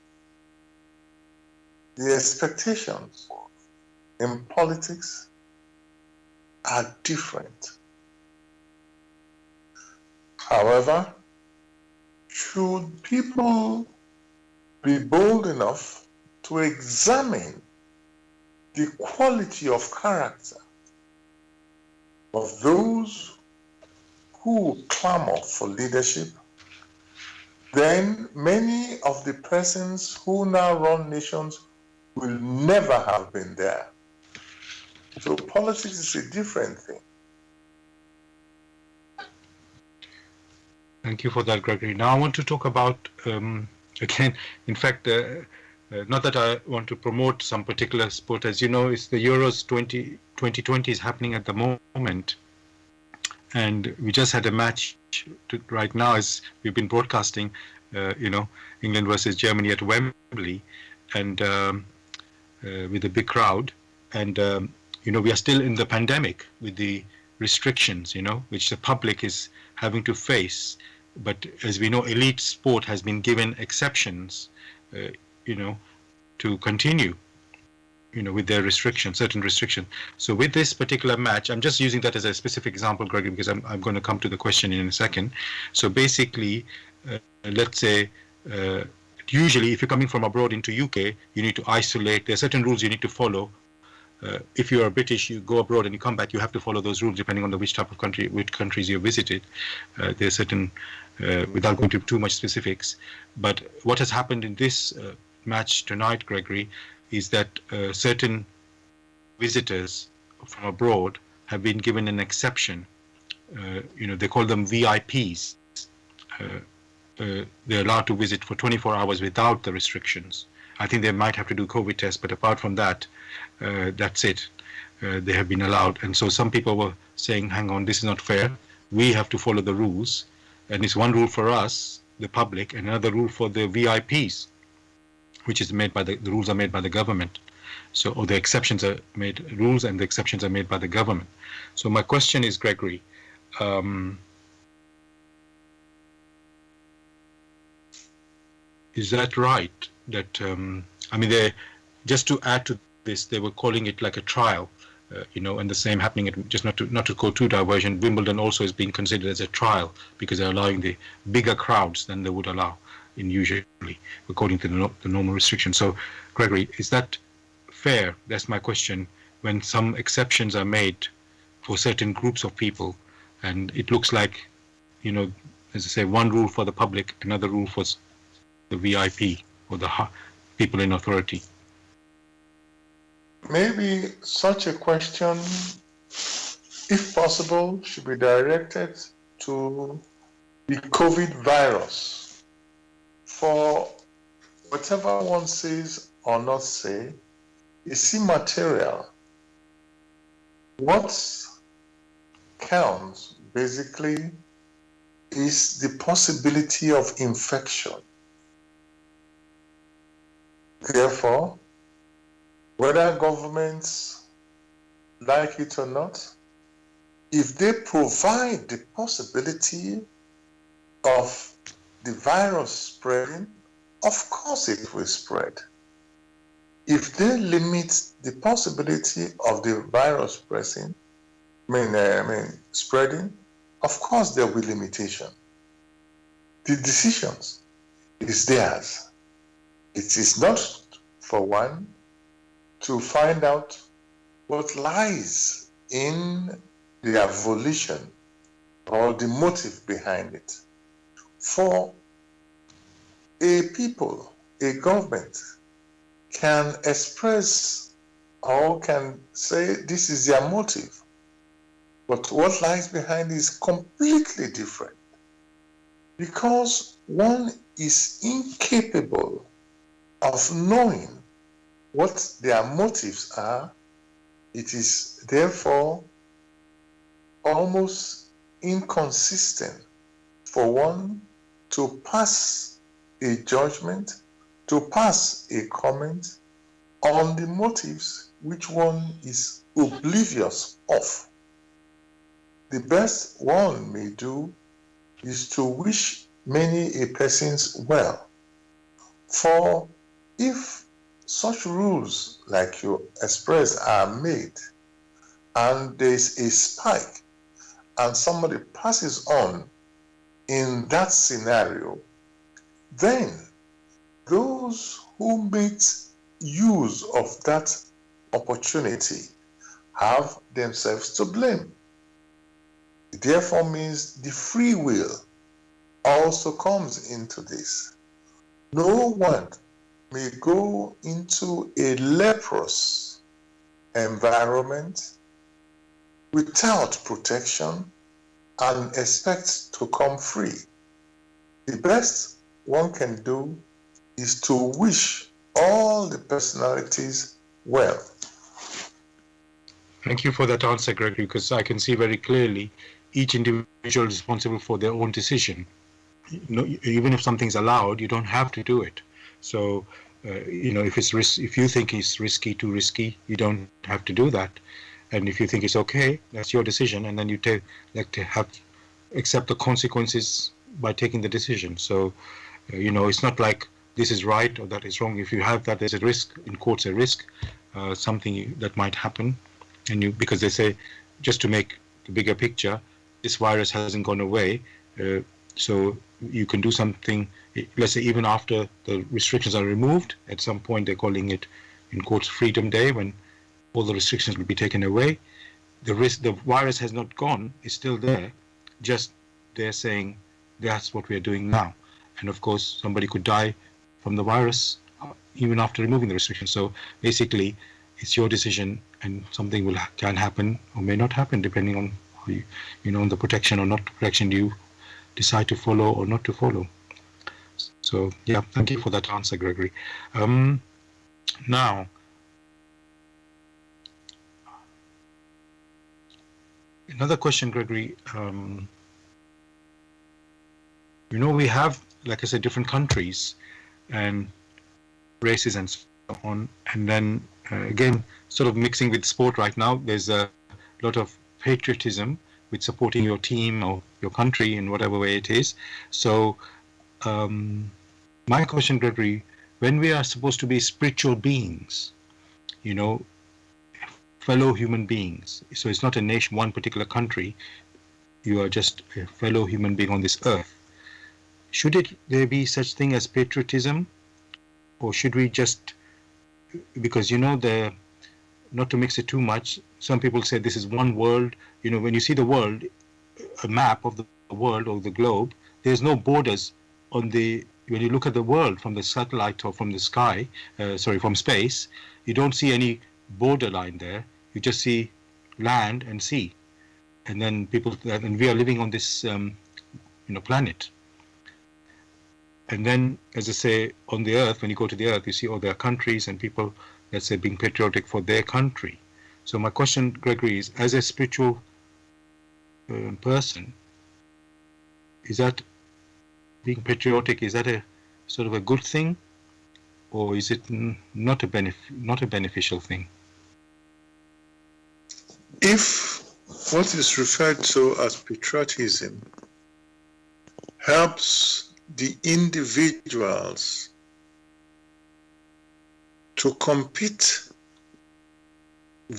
S2: the expectations in politics are different. However, should people be bold enough to examine the quality of character of those who clamor for leadership, then many of the persons who now run nations will never have been there. So politics is a different thing.
S1: Thank you for that, Gregory. Now I want to talk about, again, in fact, not that I want to promote some particular sport. As you know, it's the Euros 2020 is happening at the moment. And we just had a match right now, as we've been broadcasting, England versus Germany at Wembley, and with a big crowd. And we are still in the pandemic with the restrictions, which the public is having to face. But as we know, elite sport has been given exceptions, to continue, with their restrictions, certain restrictions. So with this particular match, I'm just using that as a specific example, Gregory, because I'm going to come to the question in a second. So basically, let's say, usually if you're coming from abroad into UK, you need to isolate. There are certain rules you need to follow. If you are British, you go abroad and you come back, you have to follow those rules depending on which type of country, which countries you visited. There are certain, without going into too much specifics. But what has happened in this match tonight, Gregory, is that certain visitors from abroad have been given an exception. They call them VIPs. They're allowed to visit for 24 hours without the restrictions. I think they might have to do COVID tests, but apart from that, that's it. They have been allowed. And so some people were saying, hang on, this is not fair. We have to follow the rules. And it's one rule for us, the public, and another rule for the VIPs, which is made by the rules are made by the government. So, or the exceptions are made, rules and the exceptions are made by the government. So my question is, Gregory, is that right? That, just to add to this, they were calling it like a trial, and the same happening, just not to go too diversion, Wimbledon also is being considered as a trial because they're allowing the bigger crowds than they would allow in usually, according to the normal restrictions. So, Gregory, is that fair? That's my question. When some exceptions are made for certain groups of people, and it looks like, as I say, one rule for the public, another rule for the VIP or the people in authority.
S2: Maybe such a question, if possible, should be directed to the COVID virus. For whatever one says or not say is immaterial. What counts basically is the possibility of infection. Therefore, whether governments like it or not, if they provide the possibility of the virus spreading, of course it will spread. If they limit the possibility of the virus spreading, of course there will be limitation. The decisions is theirs. It is not for one to find out what lies in their volition or the motive behind it. For a people, a government can express or can say this is their motive, but what lies behind is completely different. Because one is incapable of knowing what their motives are, it is therefore almost inconsistent for one to pass a judgment, to pass a comment on the motives which one is oblivious of. The best one may do is to wish many a persons well. For if such rules like you express are made and there's a spike and somebody passes on in that scenario, then those who make use of that opportunity have themselves to blame. It therefore means the free will also comes into this. No one may go into a leprous environment without protection and expect to come free. The best one can do is to wish all the personalities well.
S1: Thank you for that answer, Gregory, because I can see very clearly each individual is responsible for their own decision. Even if something's allowed, you don't have to do it. So, if you think it's risky, too risky, you don't have to do that. and if you think it's okay, that's your decision, and then you accept the consequences by taking the decision. So, it's not like this is right or that is wrong. If you have that, there's a risk, in quotes, a risk, something that might happen, and because they say, just to make the bigger picture, this virus hasn't gone away, so you can do something. Let's say even after the restrictions are removed, at some point they're calling it, in quotes, Freedom Day, when all the restrictions will be taken away. The virus has not gone; it's still there. Just they're saying that's what we are doing now, and of course somebody could die from the virus even after removing the restrictions. So basically, it's your decision, and something can happen or may not happen depending on how on the protection or not protection you decide to follow or not to follow. So yeah, thank you for that answer, Gregory. Now, another question, Gregory. We have, like I said, different countries and races and so on, and then again, sort of mixing with sport right now, there's a lot of patriotism with supporting your team or your country in whatever way it is. So my question, Gregory, when we are supposed to be spiritual beings, fellow human beings, so it's not a nation, one particular country, you are just a fellow human being on this earth, should there be such thing as patriotism, or should we just, because not to mix it too much, some people say this is one world. When you see the world, a map of the world or the globe, there's no borders when you look at the world from the satellite or from the sky, from space, you don't see any borderline there. You just see land and sea, and then and we are living on this planet. And then, as I say, on the earth, when you go to the earth, you see all their countries and people, let's say, being patriotic for their country. So my question, Gregory, is, as a spiritual person, is that being patriotic, is that a sort of a good thing, or is it not a beneficial thing?
S2: If what is referred to as patriotism helps the individuals to compete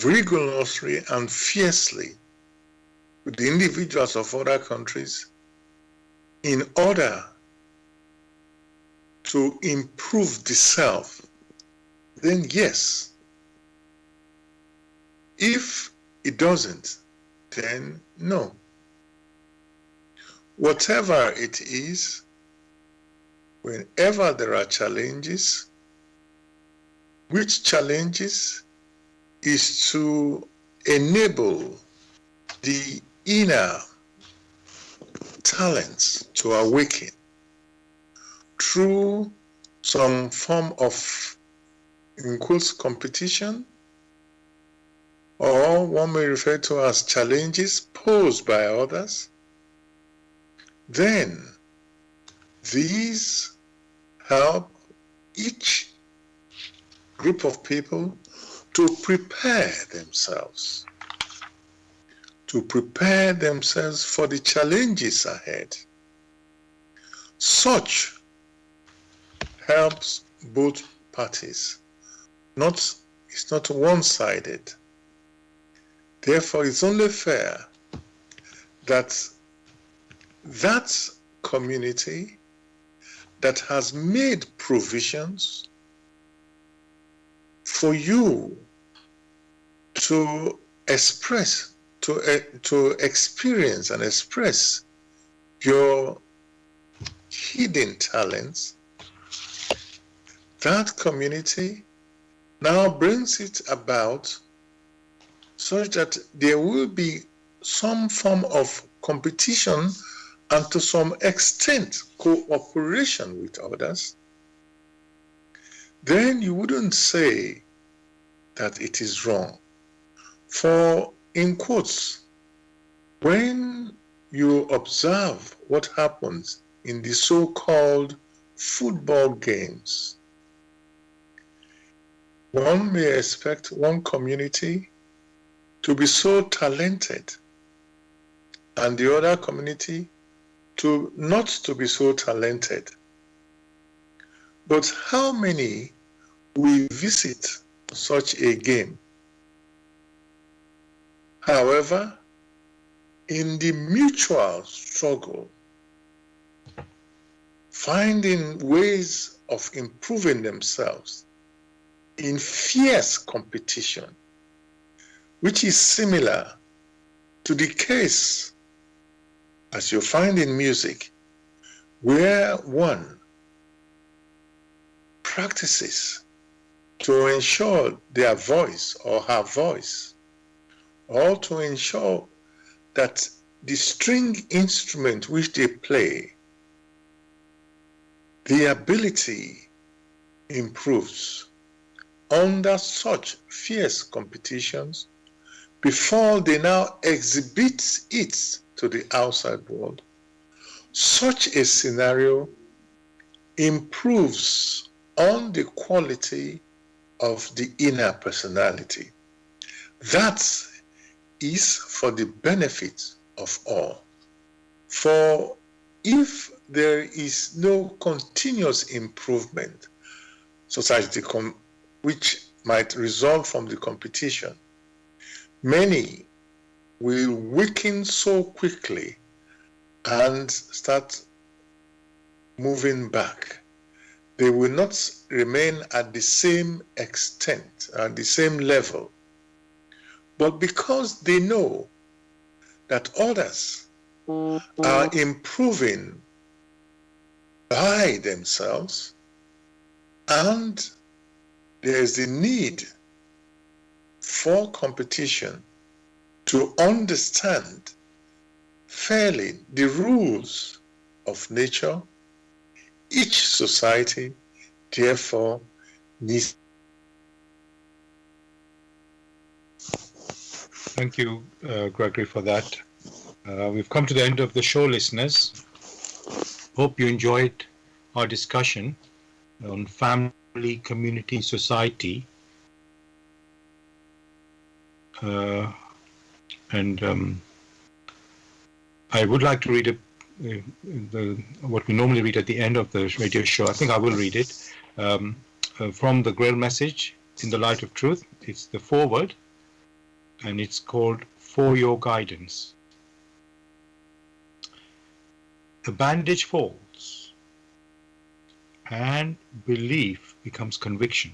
S2: rigorously and fiercely with the individuals of other countries in order to improve the self, then yes. If it doesn't, then no. Whatever it is, whenever there are challenges, which challenges is to enable the inner talents to awaken through some form of, in quotes, competition, or one may refer to as challenges posed by others, then these help each group of people to prepare themselves for the challenges ahead. Such helps both parties. It's not one-sided. Therefore, it's only fair that that community that has made provisions for you to express, to experience and express your hidden talents, that community now brings it about such that there will be some form of competition and to some extent cooperation with others. Then you wouldn't say that it is wrong. For, in quotes, when you observe what happens in the so-called football games, one may expect one community to be so talented, and the other community to not to be so talented. But how many will visit such a game? However, in the mutual struggle, finding ways of improving themselves in fierce competition, which is similar to the case as you find in music, where one practices to ensure their voice or her voice, or to ensure that the string instrument which they play, the ability improves under such fierce competitions before they now exhibit it to the outside world. Such a scenario improves on the quality of the inner personality. That is for the benefit of all. For if there is no continuous improvement, society which might result from the competition, many will weaken so quickly and start moving back. They will not remain at the same extent, at the same level. But because they know that others are improving by themselves, and there is the need for competition to understand fairly the rules of nature, each society therefore needs.
S1: Thank you, Gregory, for that. We've come to the end of the show, listeners. Hope you enjoyed our discussion on family, community, society. I would like to read what we normally read at the end of the radio show. I think I will read it from the Grail Message in the Light of Truth. It's the foreword, and it's called For Your Guidance. The bandage falls, and belief becomes conviction.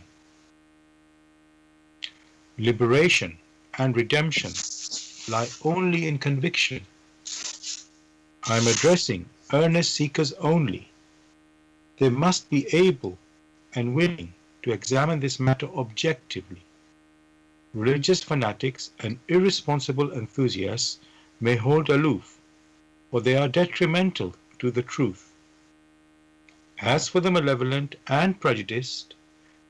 S1: Liberation and redemption lie only in conviction. I am addressing earnest seekers only. They must be able and willing to examine this matter objectively. Religious fanatics and irresponsible enthusiasts may hold aloof, for they are detrimental to the truth. As for the malevolent and prejudiced,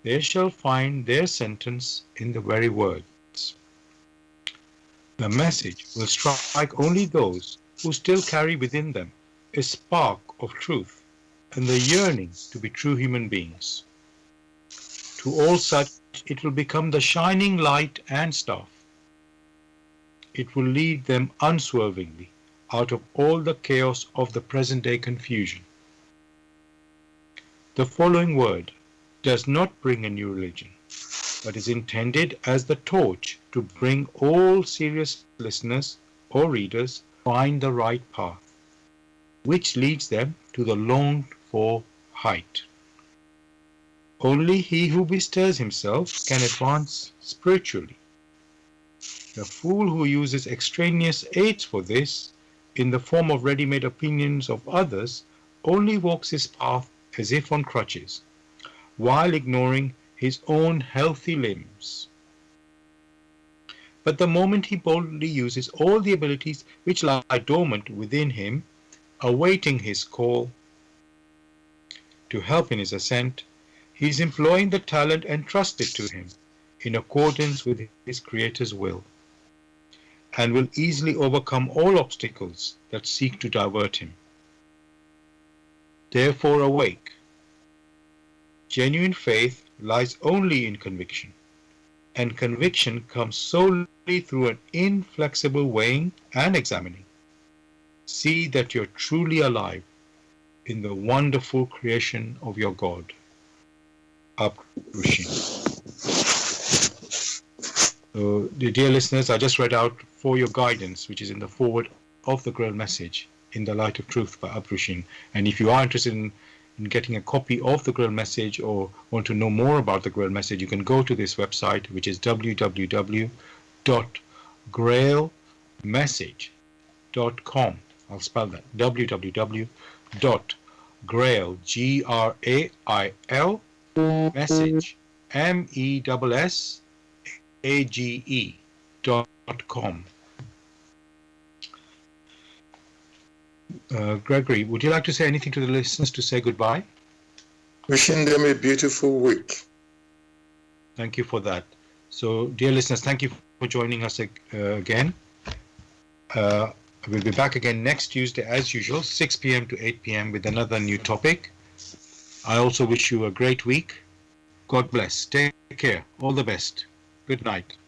S1: they shall find their sentence in the very words. The message will strike only those who still carry within them a spark of truth and the yearning to be true human beings. To all such, it will become the shining light and staff. It will lead them unswervingly out of all the chaos of the present-day confusion. The following word does not bring a new religion, but is intended as the torch to bring all serious listeners or readers find the right path, which leads them to the longed-for height. Only he who bestirs himself can advance spiritually. The fool who uses extraneous aids for this, in the form of ready-made opinions of others, only walks his path as if on crutches, while ignoring his own healthy limbs. But the moment he boldly uses all the abilities which lie dormant within him, awaiting his call to help in his ascent, he is employing the talent entrusted to him in accordance with his Creator's will, and will easily overcome all obstacles that seek to divert him. Therefore awake. Genuine faith lies only in conviction. and conviction comes solely through an inflexible weighing and examining. See that you're truly alive in the wonderful creation of your God. Uprooting. So, dear listeners, I just read out For Your Guidance, which is in the foreword of the Grail Message, In the Light of Truth by Uprooting. And if you are interested in getting a copy of the Grail Message or want to know more about the Grail Message, you can go to this website, which is www.grailmessage.com. I'll spell that, www.grail, Grail, message, MESSAGE.com. Gregory, would you like to say anything to the listeners to say goodbye?
S2: Wishing them a beautiful week.
S1: Thank you for that. So, dear listeners, thank you for joining us again. We'll be back again next Tuesday, as usual, 6 p.m. to 8 p.m. with another new topic. I also wish you a great week. God bless. Take care. All the best. Good night.